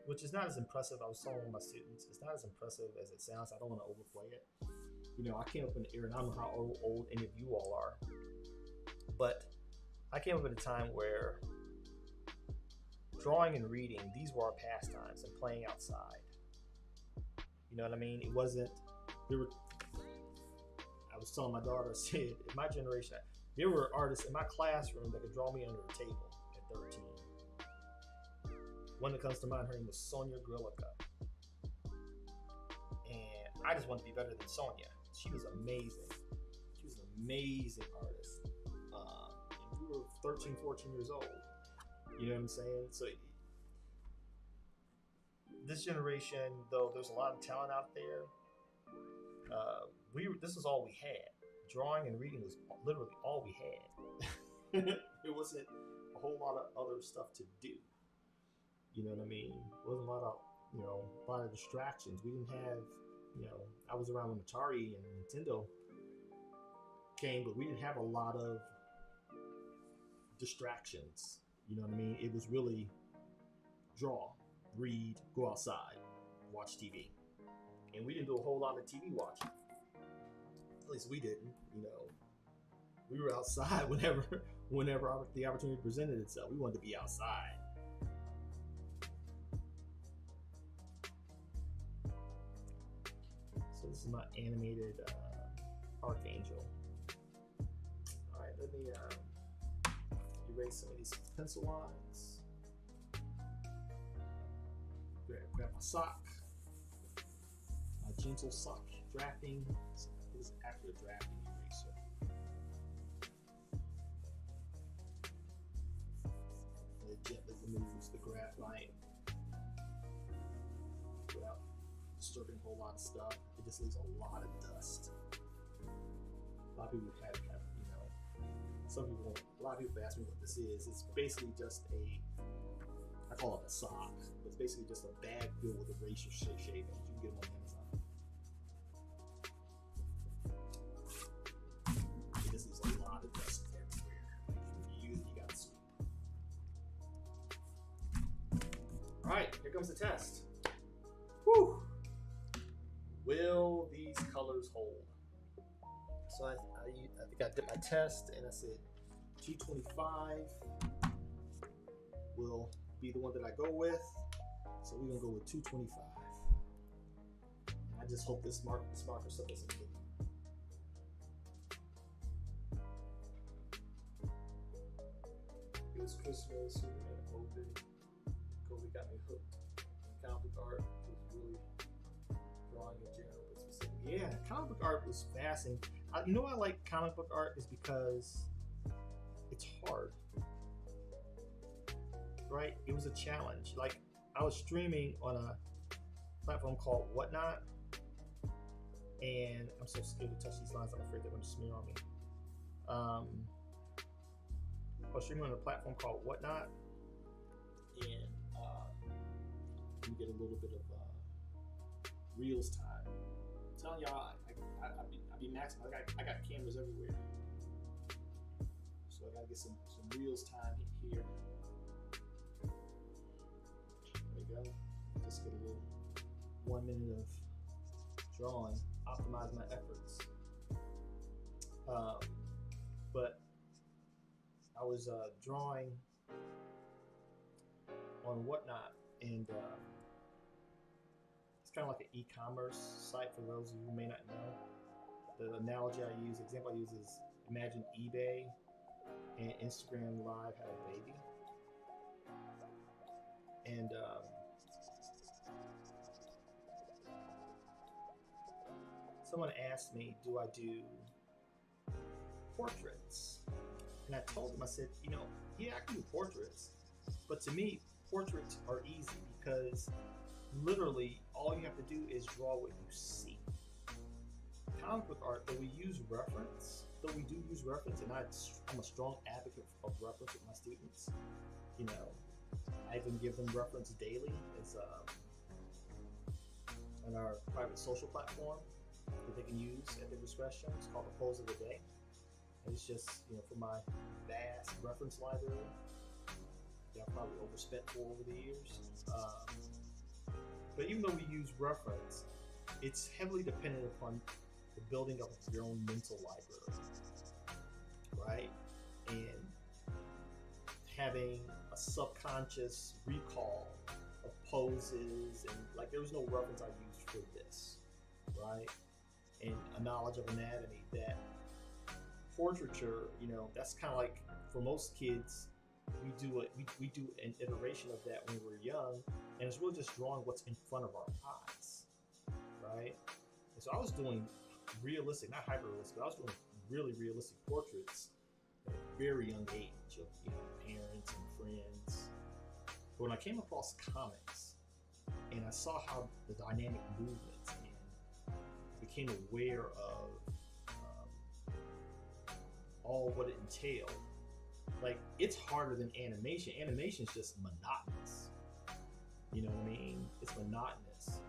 which is not as impressive. I was telling one of my students, it's not as impressive as it sounds. I don't want to overplay it. I came up in the era, and I don't know how old any of you all are, but I came up at a time where drawing and reading, these were our pastimes, and playing outside. You know what I mean? It wasn't, I was telling my daughter, I said, in my generation, there were artists in my classroom that could draw me under a table at 13. One that comes to mind, her name was Sonia Grillica. And I just wanted to be better than Sonia. She was amazing. She was an amazing artist. And we were 13, 14 years old. You know what I'm saying? So this generation, though there's a lot of talent out there, this was all we had. Drawing and reading was literally all we had. There wasn't a whole lot of other stuff to do. You know what I mean? There wasn't a lot of distractions. We didn't have, I was around when Atari and Nintendo came, but we didn't have a lot of distractions. You know what I mean? It was really draw, read, go outside, watch TV. And we didn't do a whole lot of TV watching. At least we didn't, We were outside whenever the opportunity presented itself. We wanted to be outside. So this is my animated Archangel. All right, let me erase some of these pencil lines. Grab my sock, my gentle sock drafting. This is after the drafting eraser. And it gently removes the graphite without disturbing a whole lot of stuff. It just leaves a lot of dust. A lot of people have a lot of people ask me what this is. It's basically just I call it a sock. It's basically just a bag filled with eraser shavings. You can get them on Amazon. It just leaves a lot of dust everywhere. You gotta sweep. All right, here comes the test. Whew. Will these colors hold? So I think I did my test, and I said 225 will be the one that I go with. So we're gonna go with 225. And I just hope this marker stuff doesn't hit. It was Christmas, Superman open. Kobe got me hooked. Comic book art was really drawing in general, but specific. Yeah, comic book art was fascinating. I like comic book art is because it's hard, right? It was a challenge. Like, I was streaming on a platform called Whatnot, and I'm so scared to touch these lines. I'm afraid they're going to smear on me. I was streaming on a platform called Whatnot, and you get a little bit of Reels time. I'm telling y'all, I be maximum. I got cameras everywhere, so I gotta get some Reels time here. There we go. Just get a little 1 minute of drawing, optimize my efforts. But I was drawing on Whatnot, and it's kind of like an e-commerce site for those of you who may not know. the analogy I use, example I use is imagine eBay and Instagram Live had a baby, and someone asked me, do I do portraits? And I told them, I said, yeah, I can do portraits, but to me, portraits are easy because literally all you have to do is draw what you see. Comic book art, though we do use reference, and I'm a strong advocate of reference with my students. I even give them reference daily as on our private social platform that they can use at their discretion. It's called the Pose of the Day. And it's just, for my vast reference library that I've probably overspent for over the years. But even though we use reference, it's heavily dependent upon the building of your own mental library, right? And having a subconscious recall of poses, and like there was no reference I used for this, right? And a knowledge of anatomy. That portraiture, that's kind of like for most kids, we do an iteration of that when we're young, and it's really just drawing what's in front of our eyes, right? And so I was doing realistic, not hyper realistic, but I was doing really realistic portraits at a very young age of parents and friends. But when I came across comics and I saw how the dynamic movements, and became aware of all what it entailed. Like, it's harder than animation. Animation is just monotonous. You know what I mean? It's monotonous.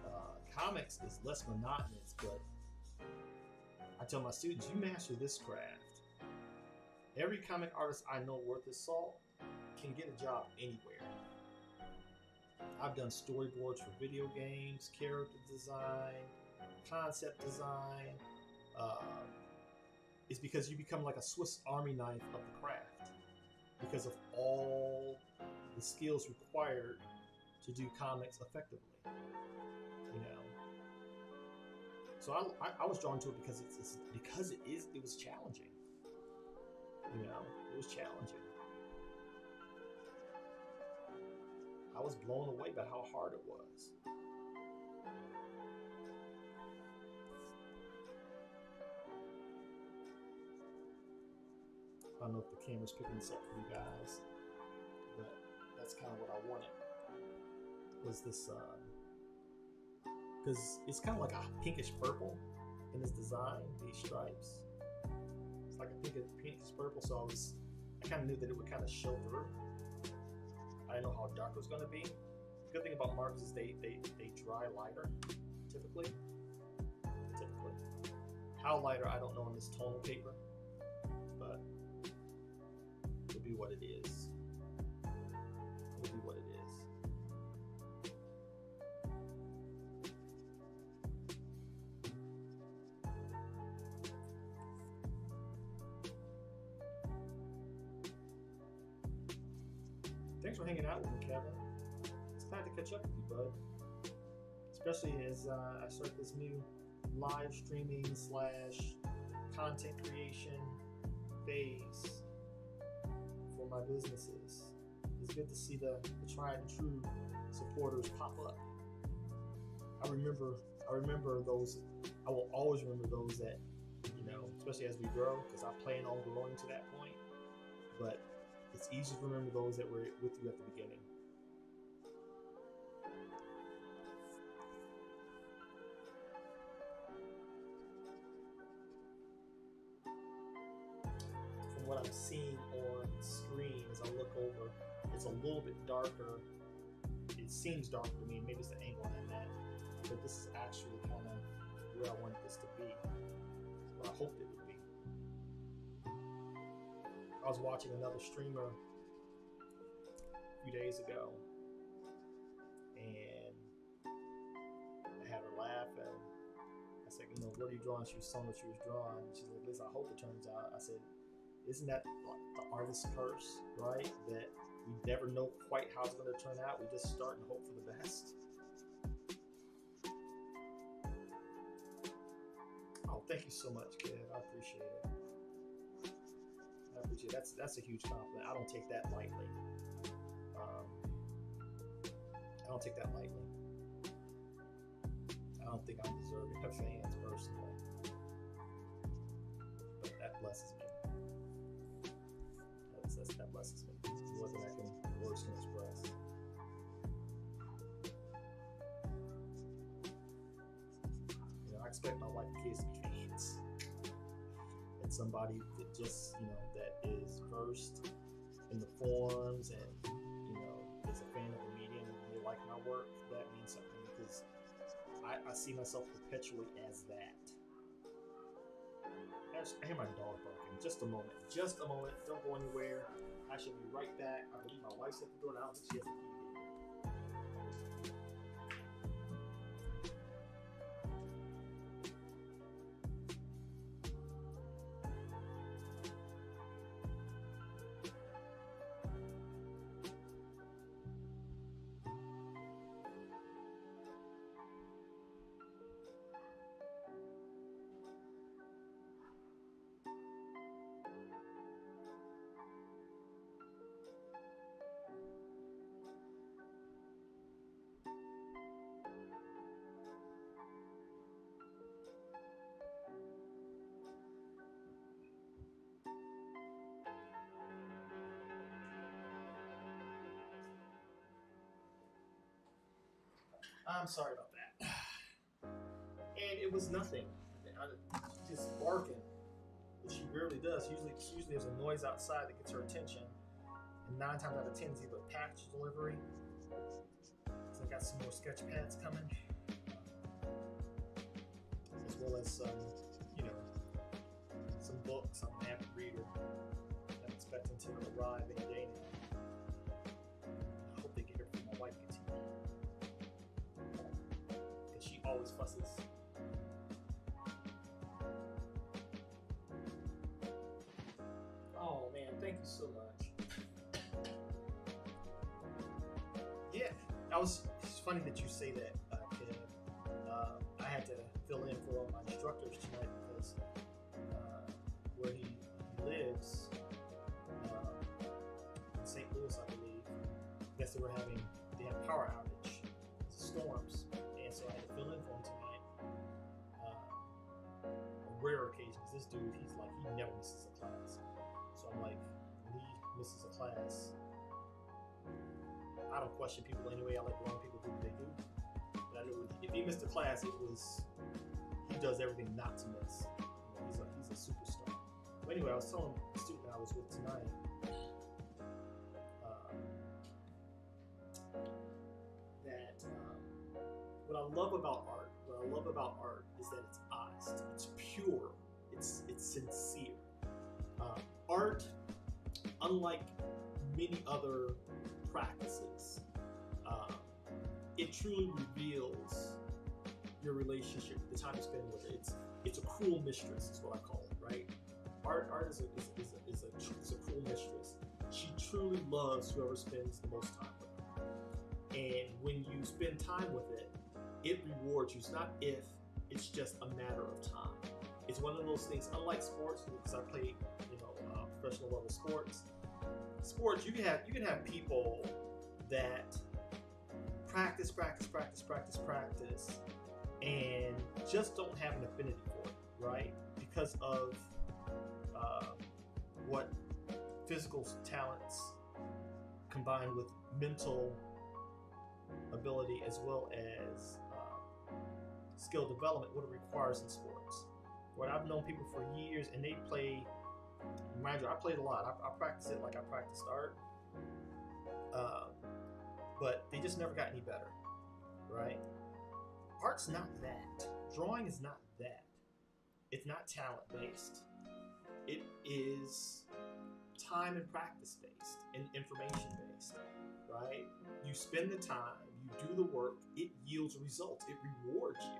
Comics is less monotonous, but I tell my students, you master this craft. Every comic artist I know worth his salt can get a job anywhere. I've done storyboards for video games, character design, concept design. It's because you become like a Swiss Army knife of the craft because of all the skills required to do comics effectively. So I was drawn to it because it was challenging. It was challenging. I was blown away by how hard it was. I don't know if the camera's picking this up for you guys, but that's kind of what I wanted. Was this, because it's kind of like a pinkish purple in its design, these stripes. It's like a pinkish purple, so I kind of knew that it would kind of show through. I didn't know how dark it was going to be. The good thing about markers is they dry lighter, typically. How lighter, I don't know on this tonal paper, but it'll be what it is. It'll be what it is. Thanks for hanging out with me, Kevin. It's time to catch up with you, bud. Especially as I start this new live streaming / content creation phase for my businesses. It's good to see the tried and true supporters pop up. I remember those. I will always remember those that, especially as we grow, because I plan on growing to that point. But it's easy to remember those that were with you at the beginning. From what I'm seeing on screen as I look over, it's a little bit darker. It seems darker to me. Maybe it's the angle I'm at, but this is actually kind of where I wanted this to be. What I hoped it would be. I was watching another streamer a few days ago, and I had her laugh, and I said, what are you drawing? She was telling me what she was drawing. She's like, listen, I hope it turns out. I said, isn't that the artist's curse, right? That we never know quite how it's going to turn out. We just start and hope for the best. Oh, thank you so much, kid. I appreciate it. I appreciate it. That's a huge compliment. I don't take that lightly. I don't take that lightly. I don't think I'm deserving of fans personally, but that blesses me. That blesses me more than words can express. You know, I expect my wife and kids to be fans, and somebody that just that is versed in the forums and is a fan of the medium and they like my work. That means something because I see myself perpetually as that. I hear my dog barking. Just a moment. Just a moment. Don't go anywhere. I should be right back. I believe my wife's at the door, and I don't think she has the key. I'm sorry about that. And it was nothing. Just barking, which she rarely does. Usually there's a noise outside that gets her attention. And 9 times out of 10 is either a package delivery. So I got some more sketch pads coming. As well as some books. I'm an avid reader. I'm expecting to arrive any day now. I hope they get here before my wife gets here. She always fusses. Oh man, thank you so much. Yeah, it's funny that you say that, kid. I had to fill in for all my instructors tonight because where he lives, in St. Louis, I believe, I guess they had power outage, storms. So I had to fill in for him tonight. On rare occasions, this dude, he never misses a class. So I'm like, when he misses a class, I don't question people anyway. I let wrong people do what they do. But I knew if he missed a class, he does everything not to miss. He's a superstar. But anyway, I was telling the student I was with tonight, what I love about art is that it's honest, it's pure, it's sincere. Art, unlike many other practices, it truly reveals your relationship, the time you spend with it. It's a cruel mistress, is what I call it, right? Art is a cruel mistress. She truly loves whoever spends the most time with her. And when you spend time with it, it rewards you. It's not if, it's just a matter of time. It's one of those things, unlike sports, because I played, professional level sports. Sports, you can have people that practice, and just don't have an affinity for it, right? Because of what physical talents combined with mental ability as well as skill development, what it requires in sports. What I've known people for years, and they play. Mind you, I played a lot. I practiced it like I practiced art, but they just never got any better, right? Art's not that. Drawing is not that. It's not talent based. It is time and practice based and information based, right? You spend the time, you do the work, it yields results, it rewards you.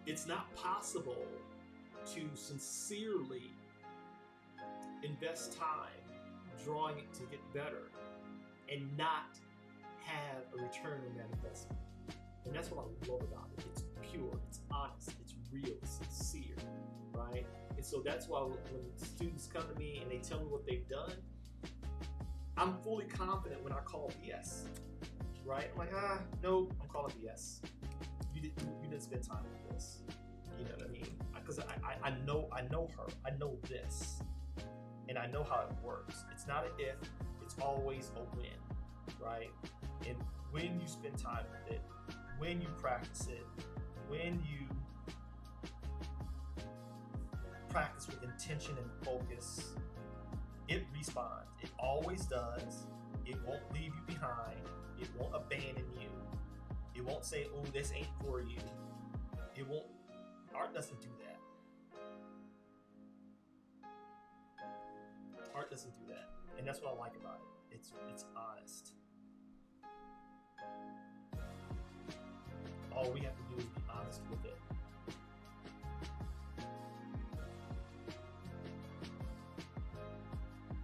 It's not possible to sincerely invest time drawing it to get better and not have a return on that investment. And that's what I love about it. It's pure, it's honest, it's real, it's sincere, right? And so that's why when students come to me and they tell me what they've done, I'm fully confident when I call BS, right? I'm like, no, I'm calling BS. You didn't spend time with this. You know what I mean? Because I know her. I know this, and I know how it works. It's not an if. It's always a win, right? And when you spend time with it, when you practice it, when you practice with intention and focus, it responds. It always does. It won't leave you behind. It won't abandon you. It won't say, oh, this ain't for you. It won't. Art doesn't do that. Art doesn't do that. And that's what I like about it. It's honest. All we have to do is be honest with it.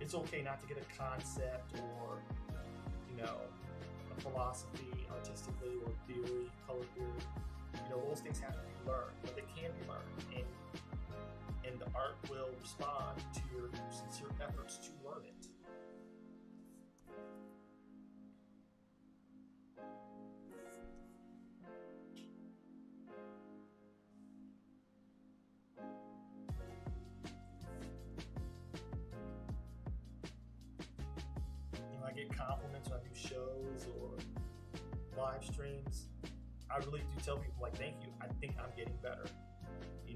It's okay not to get a concept or, a philosophy artistically or theory, color theory. Those things have to be learned, but they can be learned, and the art will respond to your sincere efforts to learn it. I get compliments when I do shows or live streams. I really do tell people, like, thank you. I think I'm getting better.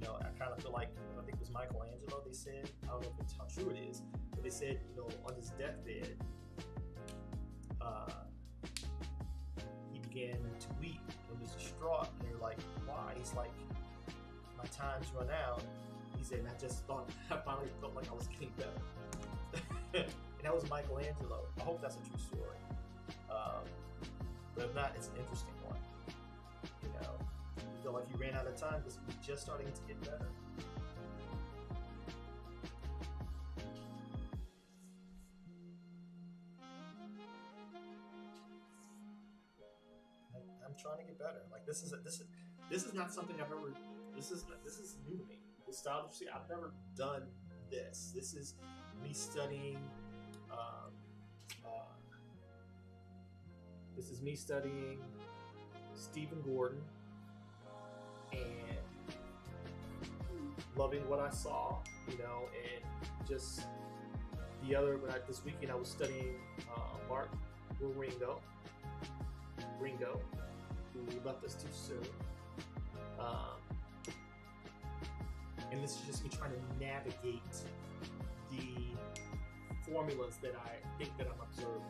I kind of feel like, I think it was Michelangelo, they said, I don't know if it's how true it is, but they said, on his deathbed, he began to weep and was distraught. And they're like, why? He's like, my time's run out. He said, and I finally felt like I was getting better. And that was Michelangelo. I hope that's a true story. But if not, it's an interesting one. I feel like he ran out of time because he was just starting to get better. I'm trying to get better. Like this is not something I've ever. This is new to me. This style, I've never done this. This is me studying. This is me studying Stephen Gordon and loving what I saw, and just this weekend I was studying Mark Ringo, who left us too soon. And this is just me trying to navigate the formulas that I think that I'm observing.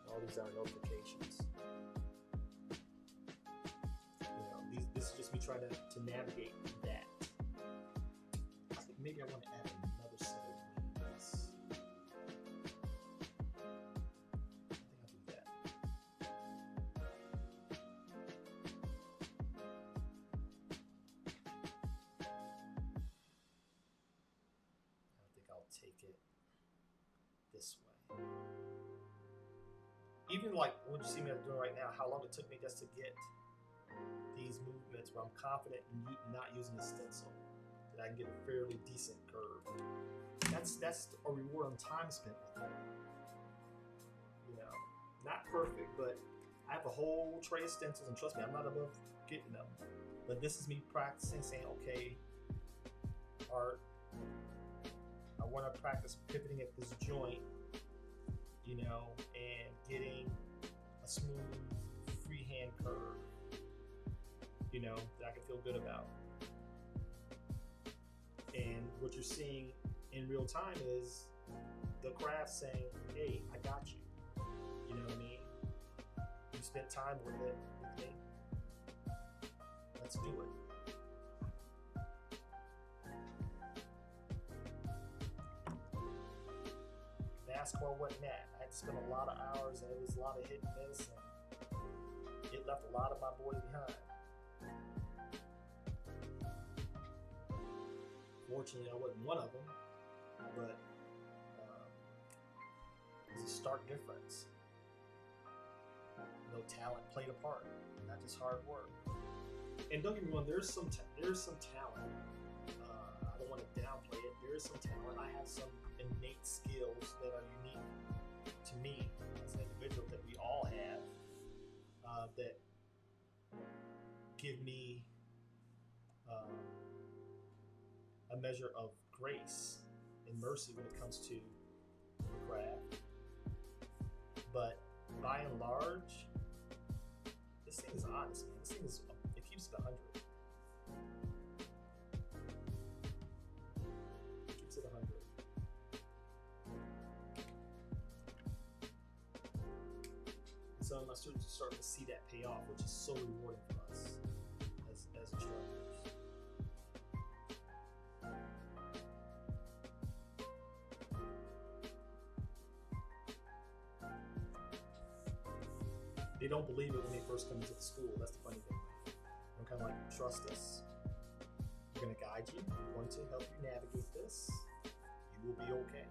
All these are notifications. This is just me trying to navigate that. I think maybe I want to add another set of wings. I think I'll do that. I think I'll take it this way. Even like what you see me doing right now, how long it took me just to get these movements where I'm confident in not using a stencil, that I can get a fairly decent curve. That's a reward on time spent with it. Not perfect, but I have a whole tray of stencils, and trust me, I'm not above getting them. But this is me practicing, saying, okay, art, I want to practice pivoting at this joint, and getting a smooth freehand curve, that I can feel good about. And what you're seeing in real time is the craft saying, hey, I got you. You know what I mean? You spent time with it, with me. Let's do it. Basketball wasn't that. I had to spend a lot of hours, and it was a lot of hit and miss, and it left a lot of my boys behind. Fortunately, I wasn't one of them, but there's a stark difference. Talent played a part, not just hard work. And don't get me wrong, there's some talent. I don't want to downplay it. There is some talent. I have some innate skills that are unique to me as an individual that we all have, that give me a measure of grace and mercy when it comes to the craft. But by and large, this thing is honest, man. This thing is, it keeps it 100. It keeps it 100. And so my students are starting to see that pay off, which is so rewarding for us as instructors. They don't believe it when they first come into the school. That's the funny thing. They're kind of like, trust us. We're going to guide you. We're going to help you navigate this. You will be okay.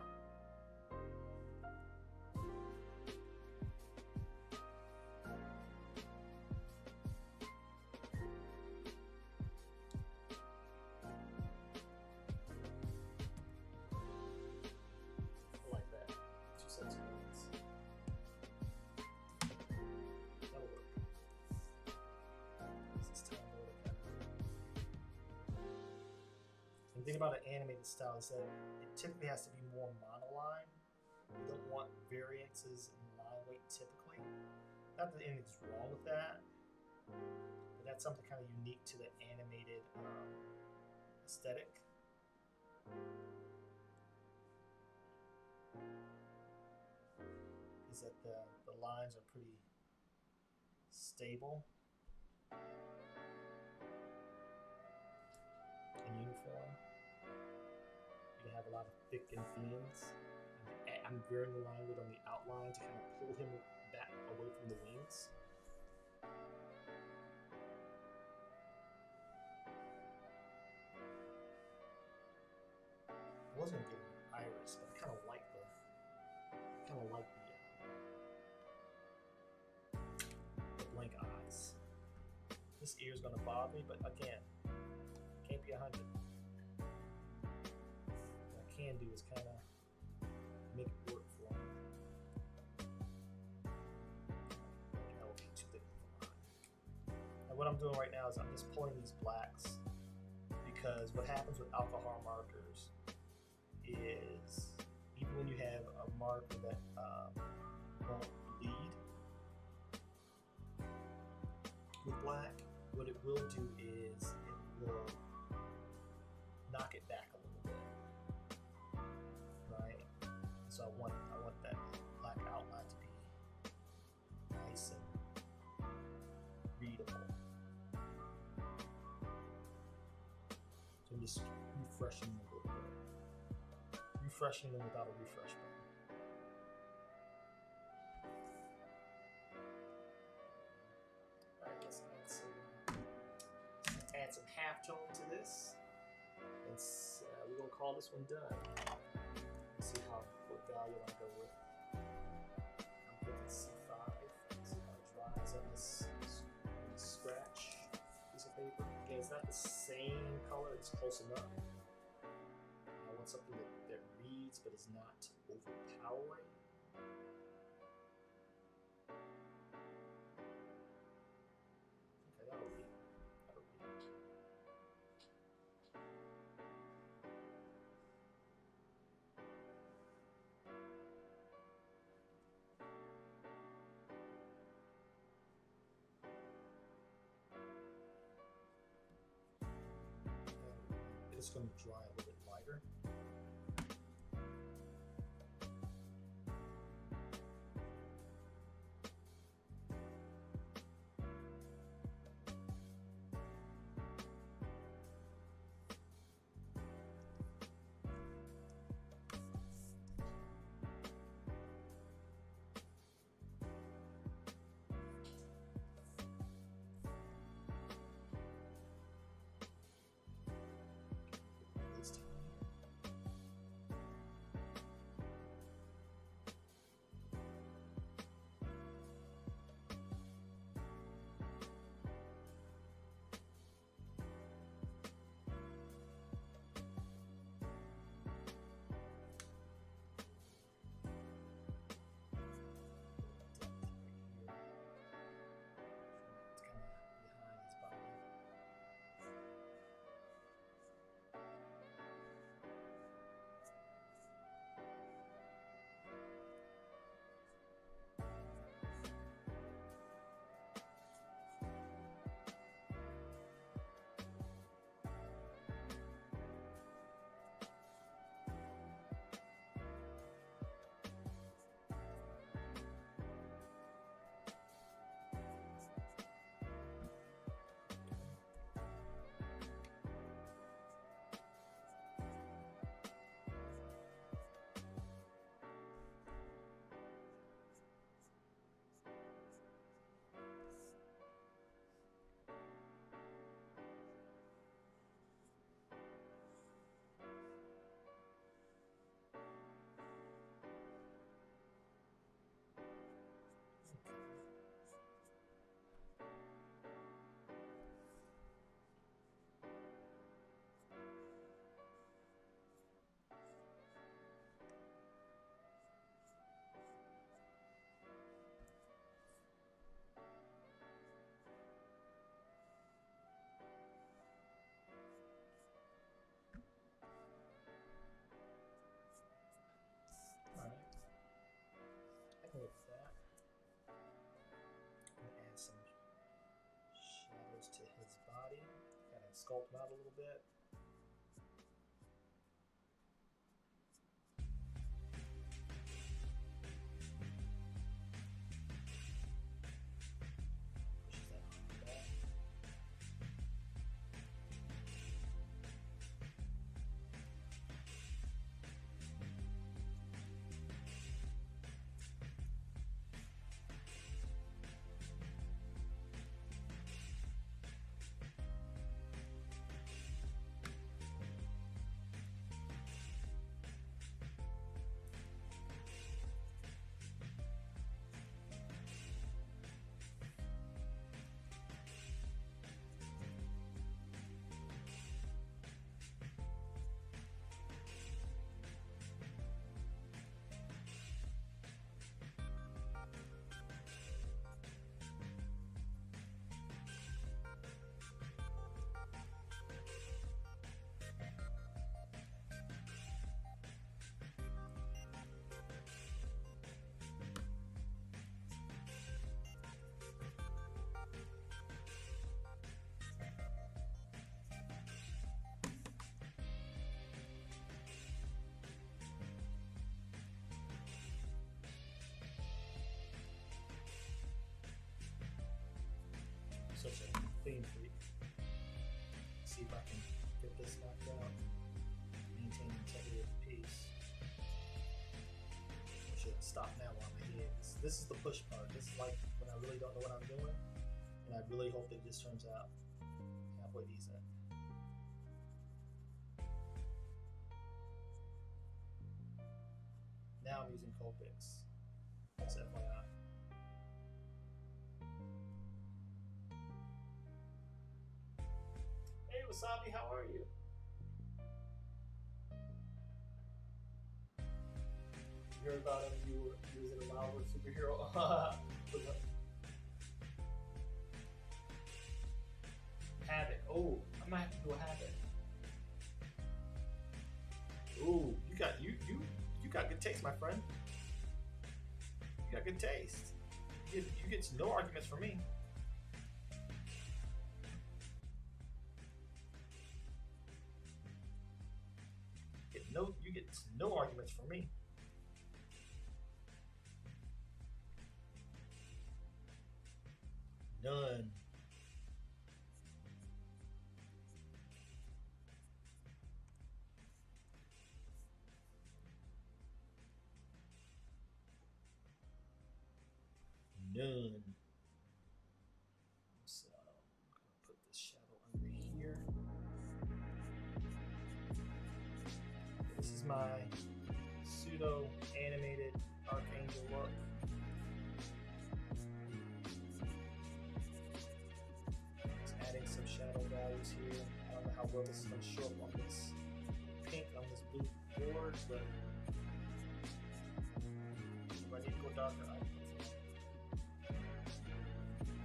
Like that. 2 sets of points. That'll work. This is time to look at it. And the thing about an animated style is that it typically has to be more monoline. You don't want variances in line weight typically. Not that anything's wrong with that, but that's something kind of unique to the animated aesthetic. Is that the lines are pretty stable and uniform. You have a lot of thick and thins. I'm veering the line with on the outline to kind of pull him back away from the wings. I wasn't gonna give him an iris, but I kind of like the blank eyes. This ear's gonna bother me, but again, can't be 100. What I can do is kind of make it work for me. That would be too thick for mine. And what I'm doing right now is I'm just pulling these blacks, because what happens with alcohol markers is even when you have a marker that won't bleed with black, what it will do is it will knock it back a little bit, right? So I want that black outline to be nice and readable. So I'm just refreshing them a little bit. Refreshing them without a refresh button. Alright, let's add some halftone to this. And we're going to call this one done. Let's see what value I want to go with. I'm thinking C5. See how it dries on this scratch piece of paper. Again, it's not the same color, it's close enough. I want something that reads but is not overpowering. Okay, that'll read. It's going to dry a little bit lighter. This time. with that. I'm gonna add some shadows to his body. Kind of sculpt him out a little bit. Pushes that on back. Such a clean freak. See if I can get this knocked out. Maintain the integrity of the piece. I should stop now while I'm ahead. This is the push part. This is like when I really don't know what I'm doing, and I really hope that this turns out halfway decent. Now I'm using Copics. Just FYI. Hey Wasabi, how are you? You heard about him? You was in a Marvel superhero. Habit. Oh, I might have to do a habit. Ooh, you got good taste, my friend. You got good taste. You get no arguments from me. You get no arguments from me. None. None. So I'm gonna put this shadow under here. This is my pseudo animated archangel look. Just adding some shadow values here. I don't know how well this is going to show up on this pink, on this blue board, but if I need to go darker, I can.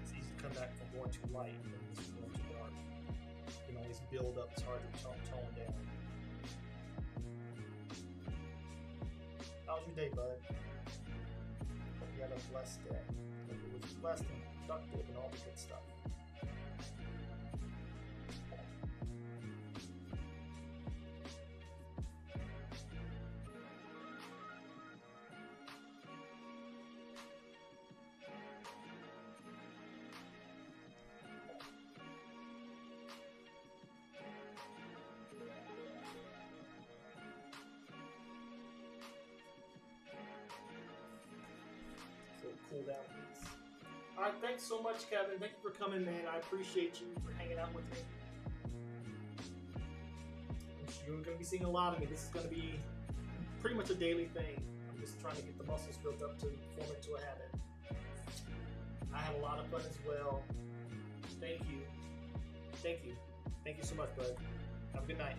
It's easy to come back from going too light and this is going too dark. You can always build up. It's hard to tone down. How was your day, bud? Hope you had a blessed day. Hope it was blessed and productive and all the good stuff. Cool down, please. All right, thanks so much, Kevin. Thank you for coming, man. I appreciate you for hanging out with me. You're going to be seeing a lot of me. This is going to be pretty much a daily thing. I'm just trying to get the muscles built up to form into a habit. I have a lot of fun as well. Thank you. Thank you. Thank you so much, bud. Have a good night.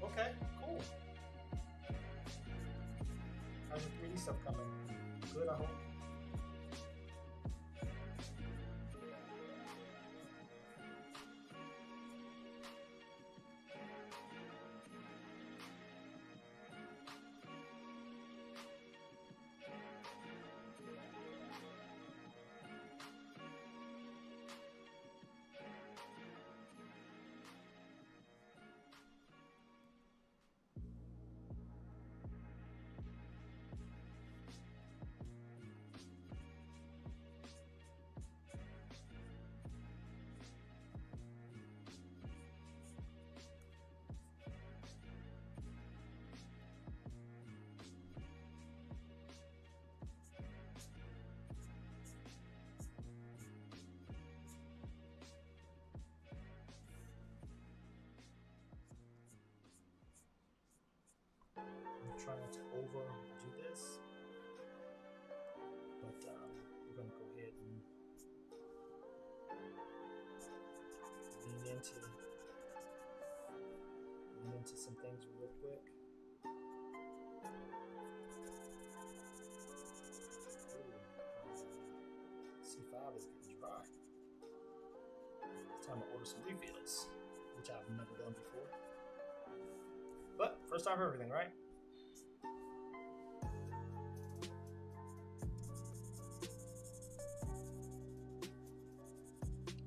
Okay, cool. good, I hope. I'm trying not to overdo this, but we're going to go ahead and lean into some things real quick. C5 is getting dry. It's time to order some refills, which I've never done before. But first time for everything, right?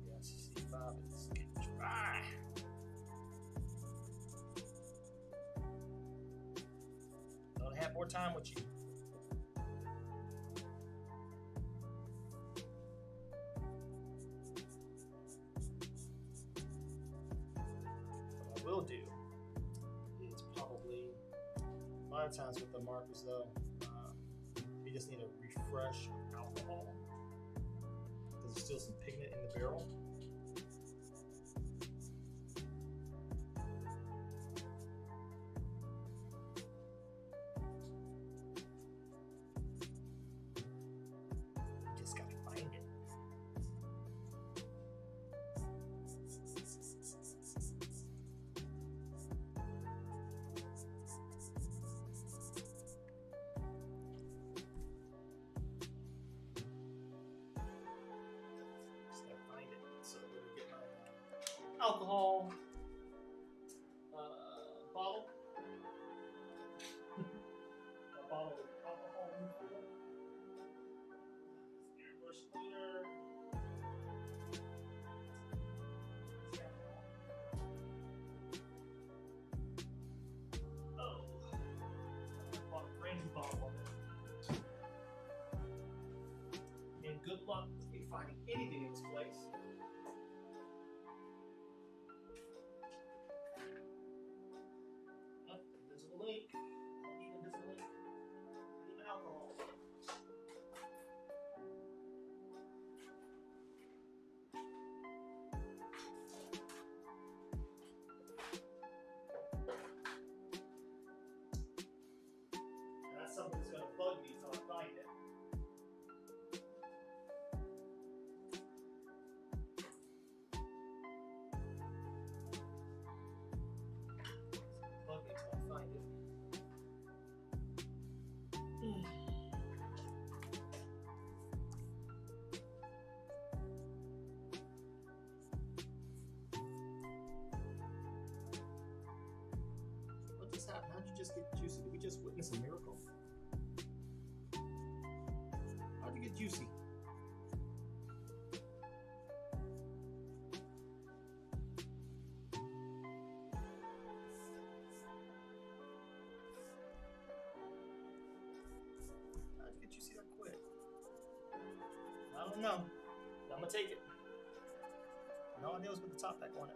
Yes, C5 is getting dry. Don't have more time with you. What I will do is probably a lot of times with the markers though, you just need a refresh of alcohol because there's still some pigment in the barrel. You just gotta find it. Alcohol bottle. A bottle of alcohol refill. Airbrush cleaner. Oh, I bought a brand new bottle of it. And good luck with me finding anything in this place. Link. I need a different link. I need alcohol. And that's something that's going to bug me until I find it. Bug me until I find it. What just happened? How'd you just get juicy? Did we just witness a miracle? How'd you get juicy? How'd you get juicy that quick? I don't know. I'm gonna take it. No idea what's with the top back on it.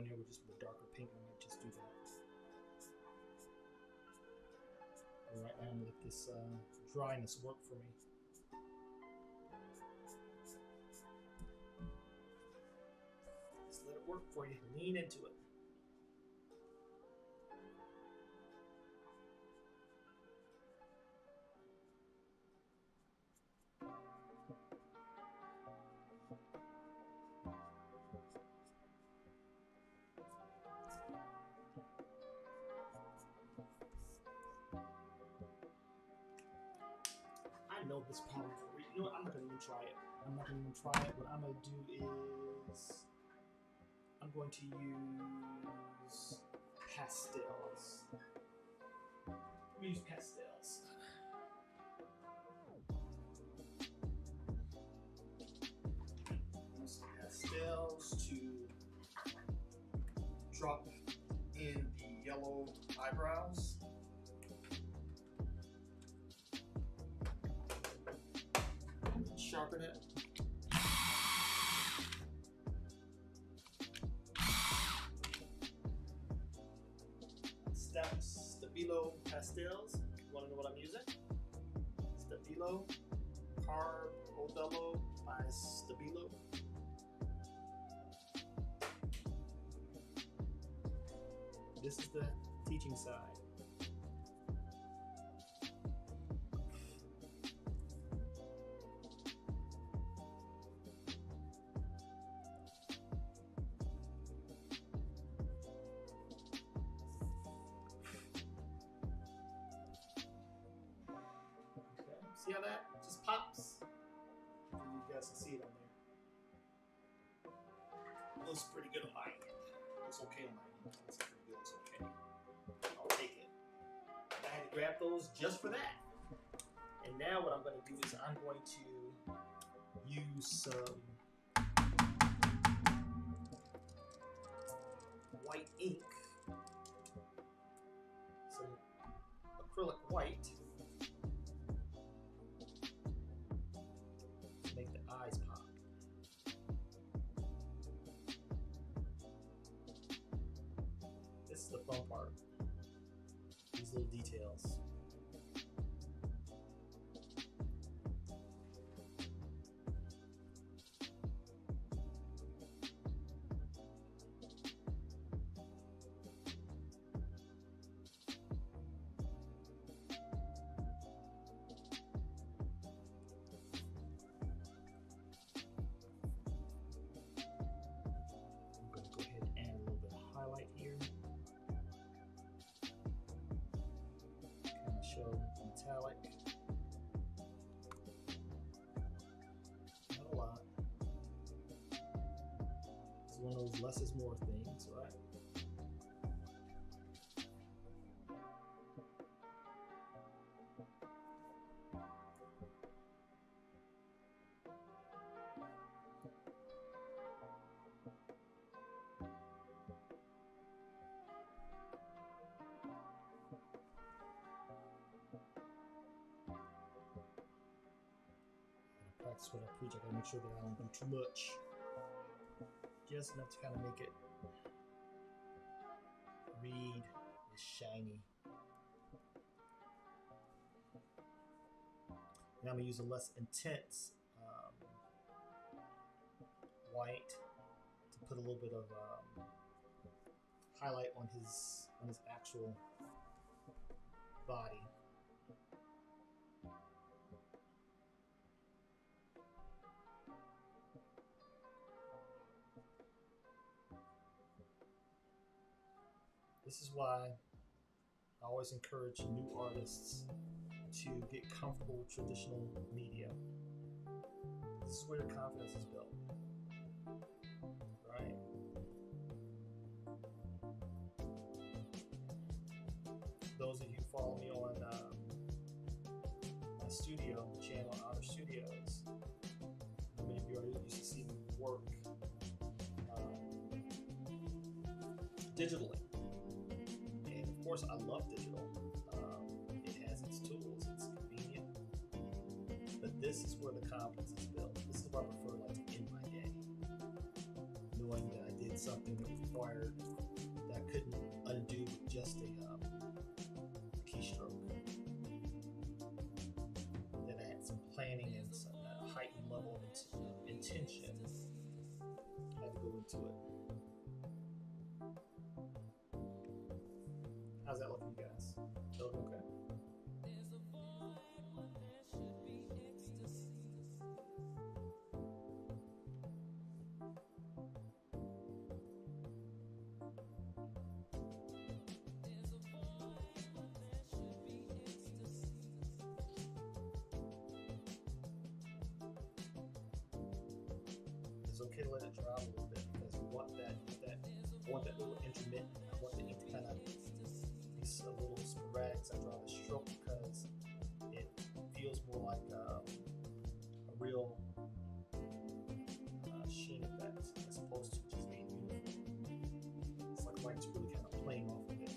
go in there with just a darker pink and just do that. All right, now I'm gonna let this dryness work for me. Just let it work for you. Lean into it. I know this powder. You know what? I'm not gonna even try it. I'm not gonna even try it. What I'm gonna do is I'm going to use pastels. Let me use pastels. Use pastels to drop in the yellow eyebrows. Sharpen it. Stabilo pastels. You want to know what I'm using? Stabilo Carb Odello by Stabilo. This is the teaching side. See how that just pops? You guys can see it on there. It looks pretty good on my end. It looks okay on my end. It looks pretty good. It looks okay. I'll take it. I had to grab those just for that. And now what I'm going to do is I'm going to use some white ink, some acrylic white. Make the eyes pop. This is the fun part. These little details. Metallic. Not a lot. It's one of those less is more things, right? Practice what I preach. I gotta make sure that I don't do too much. Just enough to kind of make it read is shiny. Now I'm gonna use a less intense white to put a little bit of highlight on his actual body. This is why I always encourage new artists to get comfortable with traditional media. This is where your confidence is built, right? Those of you who follow me on my studio channel, Outer Studios, many of you already used to see me work digitally. Of course, I love digital. It has its tools, it's convenient. But this is where the confidence is built. This is where I prefer like to end my day, knowing that I did something that required that I couldn't undo with just a keystroke. That I had some planning and some heightened level of intention. I had to go into it. How's that looking, guys? That looking okay? It's okay to let it dry a little bit because we want that I want that little intermittent. I want the ink to kind of be a little sporadic as I draw the stroke because it feels more like a real sheen effect as opposed to just being uniform. It's like light's really kind of playing off of it.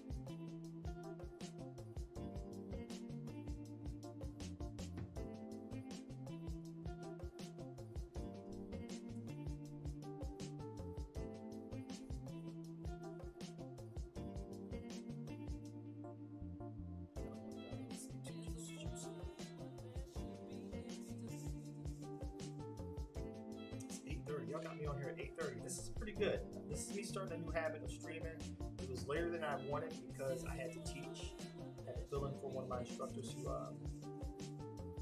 Y'all got me on here at 8:30. This is pretty good. This is me starting a new habit of streaming. It was later than I wanted because I had to teach. I had to fill in for one of my instructors who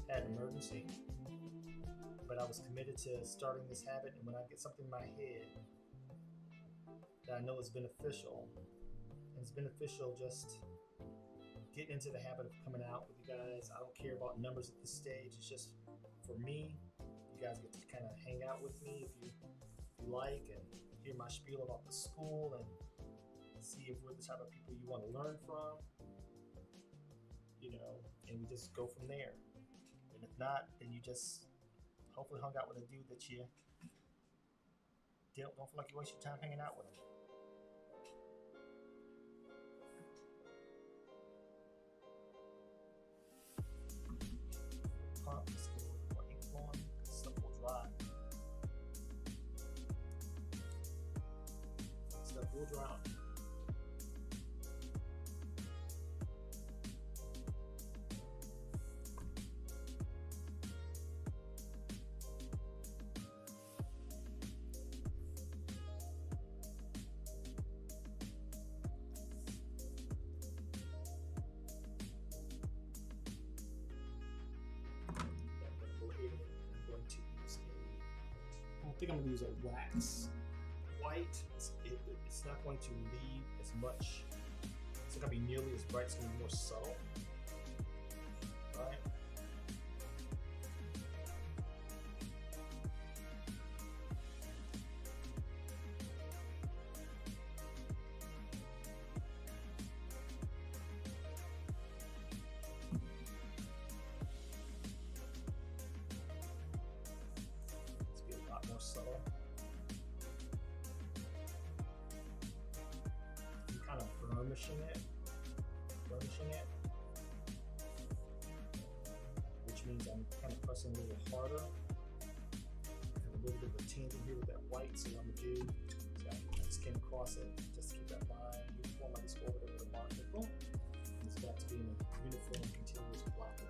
had an emergency. But I was committed to starting this habit, and when I get something in my head that I know is beneficial, and it's beneficial just getting into the habit of coming out with you guys. I don't care about numbers at this stage. It's just for me. You guys get to kind of hang out with me if you like and hear my spiel about the school and see if we're the type of people you want to learn from, and we just go from there. And if not, then you just hopefully hung out with a dude that you don't feel like you waste your time hanging out with him. Pump, just get a little more ink flowing, because stuff will dry. Stuff will dry. I think I'm going to use a wax white. It's not going to leave as much. It's not going to be nearly as bright. It's going to be more subtle. Right? More subtle. I'm kind of burnishing it, which means I'm kind of pressing a little harder. And a little bit of a tinge in here with that white, so what I'm gonna do is I just came across it just to keep that line uniform. I just go over there with a marker, boom, and it's back to being a uniform, continuous black line.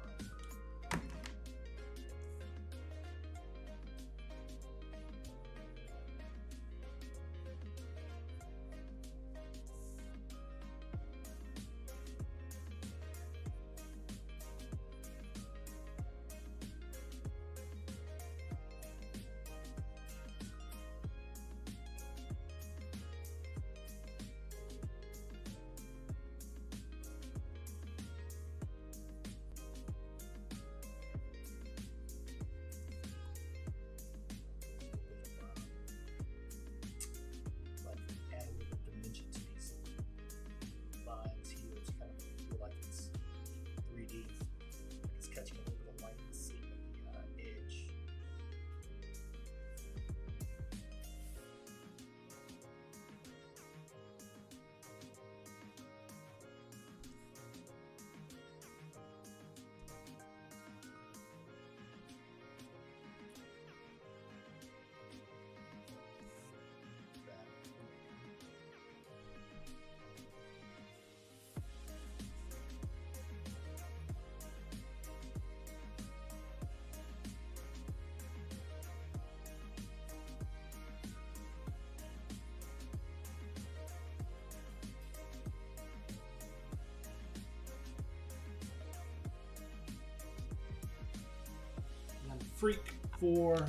freak for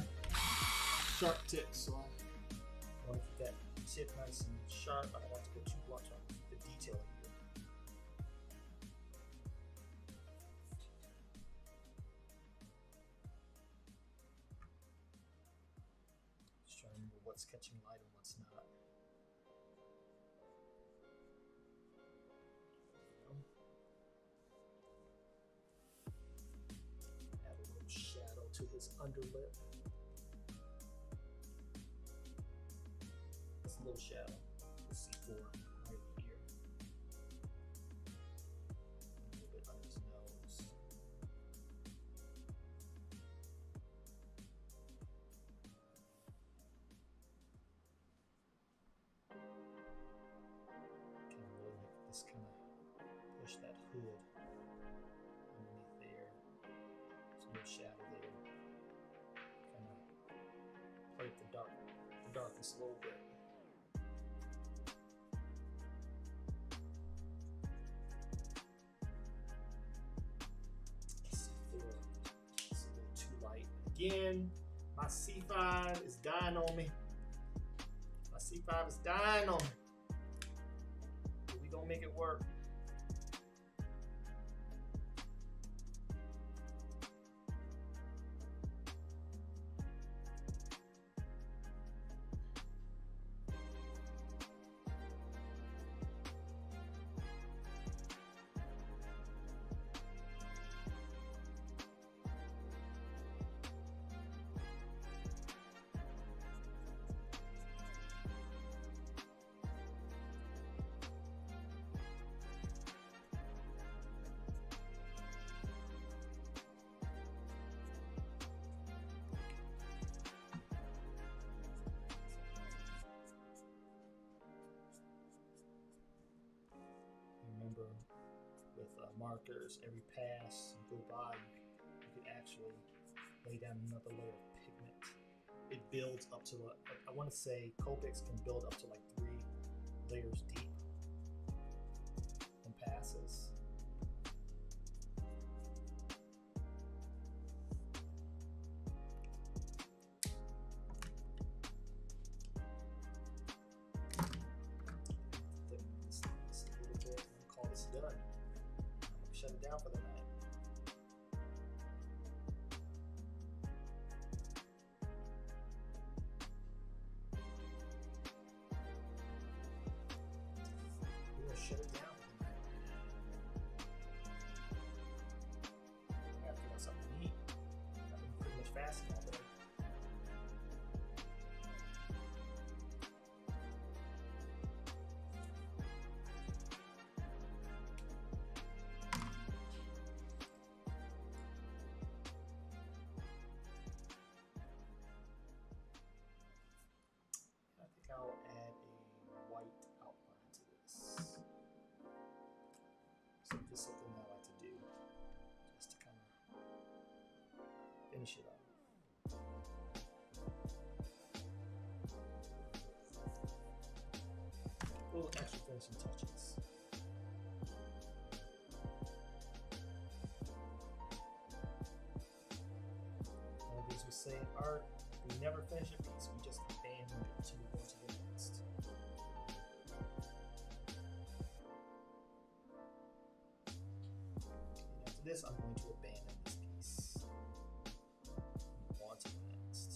sharp tips, so I want to keep that tip nice and sharp. I don't want to go too blunt on the detail here. Just trying to remember what's catching light and what's not. Add a little shadow to his underlip. That's a little shadow. C4 right here. A little bit under his nose. Can really make this kind of push that hood underneath there. There's no shadow there. Kind of play with the darkness a little bit. It's a little too light. Again, my C5 is dying on me. My C5 is dying on me. But we gonna make it work. Remember, with markers, every pass you go by, you could actually lay down another layer of pigment. It builds up to, I want to say Copics can build up to like 3 layers deep in passes. Done. I'm gonna shut it down for the night. We're gonna shut it down for the night. I gotta figure out something to eat. I've been pretty much fasting all day. I'll add a white outline to this. So just something I like to do, just to kind of finish it off. Little extra finishing touches. And as we say in art, we never finish a piece, we just abandon it until we go to the next. And after this, I'm going to abandon this piece. Move on to the next.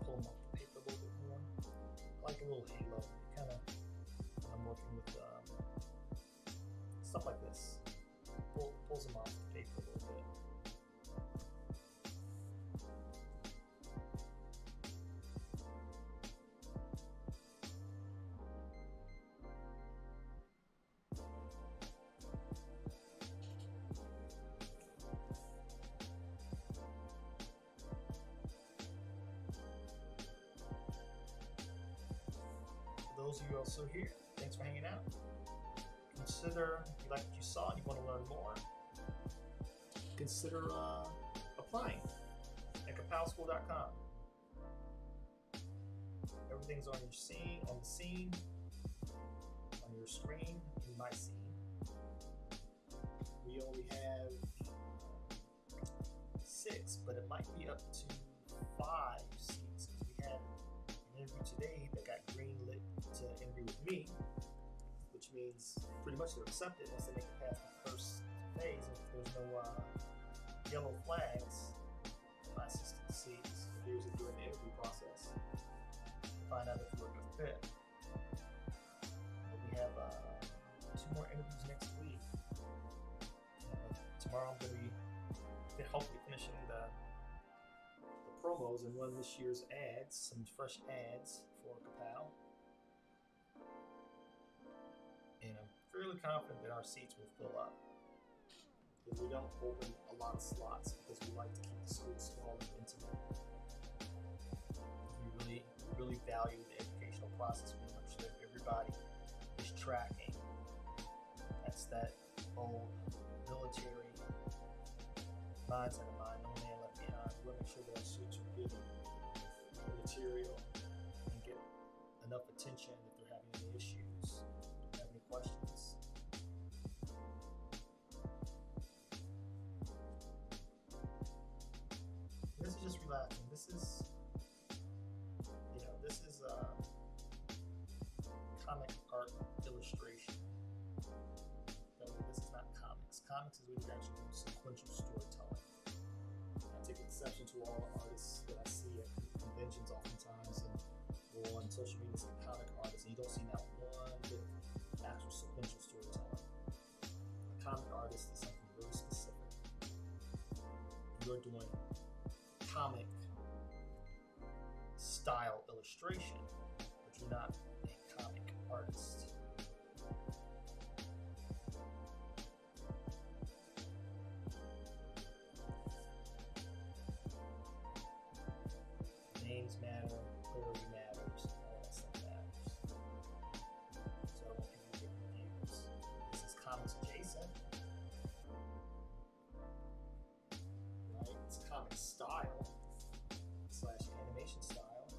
Pull them off the paper a little bit more. I like a little halo. Kind of, I'm working with stuff like this. Pulls them off the paper a little bit. Those of you also here, thanks for hanging out. Consider, if you like what you saw and you want to learn more, consider applying at Ka-Pow kapowschool.com. Everything's on your scene, on the scene, on your screen, in my scene. We only have 6, but it might be up to 5 seats. We had an interview today that got greenlit to interview with me, which means pretty much they're accepted once they make it past the first phase. If there's no yellow flags, my assistant sees reviews it during the interview process to find out if we're a good fit. And we have 2 more interviews next week. Tomorrow I'm going to be hopefully finishing the promos and run this year's ads, some fresh ads for Ka-Pow. And I'm fairly confident that our seats will fill up. Because we don't open a lot of slots because we like to keep the school small and intimate. We really value the educational process. We make sure that everybody is tracking. That's that old military mindset of mine, no man left behind. We want to make sure that our students are given the material and get enough attention if they're having any issues, have any questions. This is just relaxing. This is comic art illustration. This is not comics. Comics is when you actually do sequential storytelling. I take exception to all artists that I see at conventions oftentimes and on social media as comic artists, and you don't see now one bit of actual sequential storytelling. A comic artist is something really specific. You're doing comic style illustration, but you're not a comic artist. Names matter, clarity matters, all that stuff matters. So I want people to get confused. This is comics adjacent, right? It's comic style / animation style.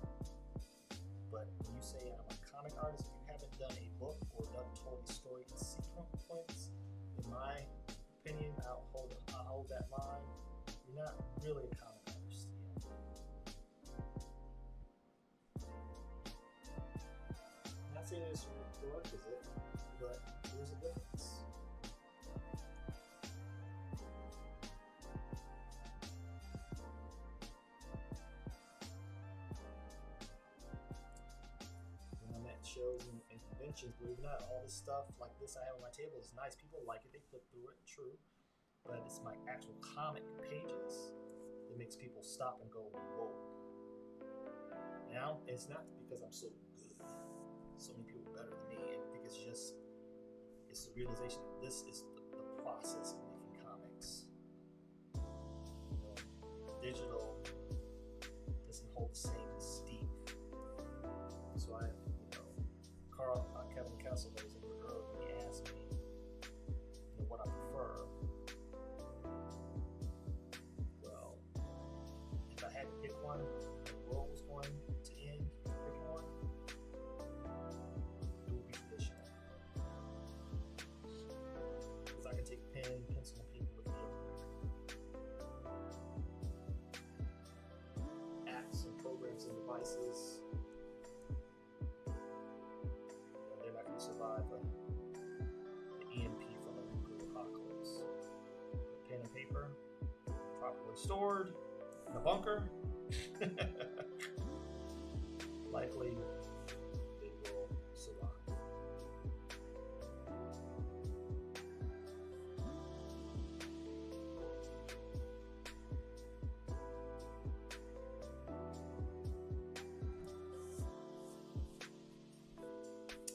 But when you say I'm a comic artist, if you haven't done a book or told a story in sequence, in my opinion, I'll hold that line. You're not really a comic artist yet. I'm not saying this prerequisite, but there's a difference. When I'm at shows and conventions, believe it or not, all this stuff like this I have on my table is nice. People like it, they flip through it, true. But it's my actual comic pages that makes people stop and go, whoa. Now, it's not because I'm so good. So many people better than me. I think it's the realization that this is the process of making comics. Digital doesn't hold the same mystique. So Kevin Kessel was in the early when he asked me what I prefer. Well, if I had to pick one, the world was going to end, pick one, it would be traditional. Because I can take pen, pencil, and paper with me. Apps and programs and devices, they're not going to survive the EMP from a nuclear apocalypse. Pen and paper, properly stored in a bunker, likely they will survive.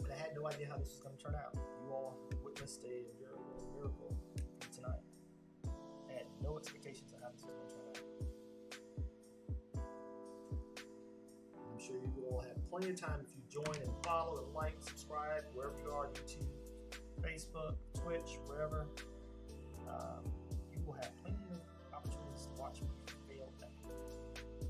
But I had no idea how this was going to turn out. You all witnessed a miracle tonight. I had no expectations of how this was going to turn out. I'm sure you will have plenty of time if you join and follow and like, subscribe, wherever you are, YouTube, Facebook, Twitch, wherever. You will have plenty of opportunities to watch me fail at it.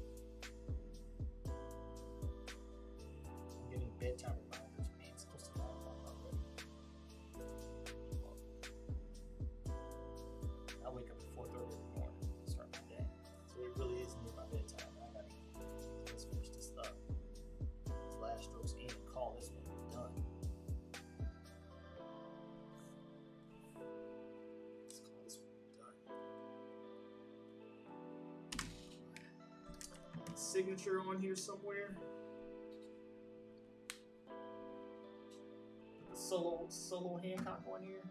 signature on here somewhere. Put the solo Hancock on here.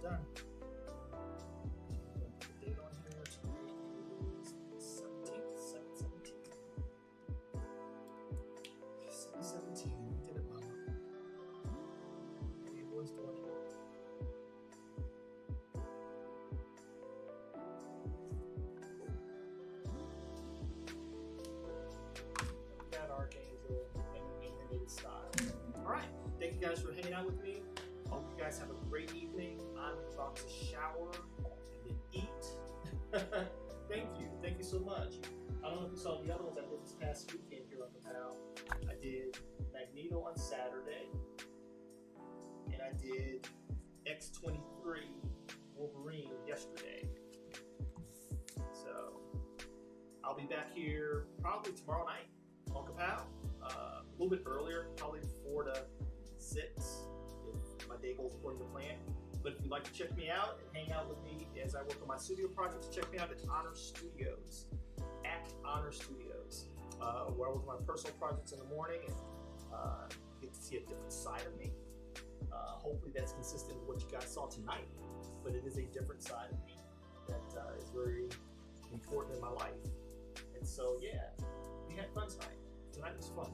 Done. Put the date on here. Today is 17th, 7/17. Did it, Mama. Hey, boys, doing it. Got Archangel and animated style. All right. Thank you guys for hanging out with me. Hope you guys have a great evening. I'm about to shower and then eat. Thank you so much. I don't know if you saw the other ones I did this past weekend here on Ka-Pow. I did Magneto on Saturday, and I did X-23 Wolverine yesterday. So I'll be back here probably tomorrow night on Ka-Pow, a little bit earlier, probably 4 to 6. My day goes according to plan. But if you'd like to check me out and hang out with me as I work on my studio projects, check me out at Honor Studios, where I work on my personal projects in the morning and get to see a different side of me. Hopefully that's consistent with what you guys saw tonight, but it is a different side of me that is very important in my life. And so, yeah, we had fun tonight. Tonight was fun.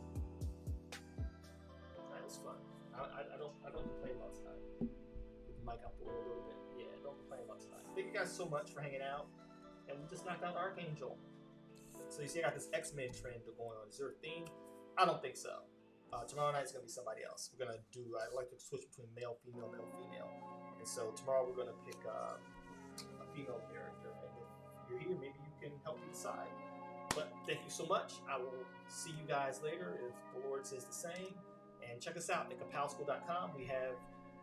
I don't complain about tonight. With the mic up a little bit. Yeah, don't complain about tonight. Thank you guys so much for hanging out. And we just knocked out Archangel. So you see I got this X-Men trend going on. Is there a theme? I don't think so. Tomorrow night is going to be somebody else. We're going to do, I like to switch between male, female, male, female. And so tomorrow we're going to pick a female character. And if you're here, maybe you can help me decide. But thank you so much. I will see you guys later if the Lord says the same. And check us out at kapowschool.com. We have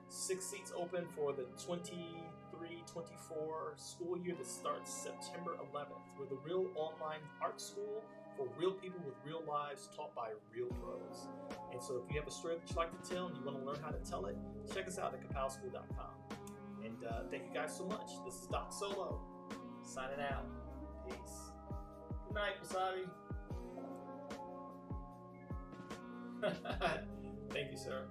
6 seats open for the 23-24 school year that starts September 11th. We're the real online art school for real people with real lives taught by real pros. And so if you have a story that you'd like to tell and you want to learn how to tell it, check us out at kapowschool.com. And thank you guys so much. This is Doc Solo, signing out. Peace. Good night, Wasabi. Thank you, sir.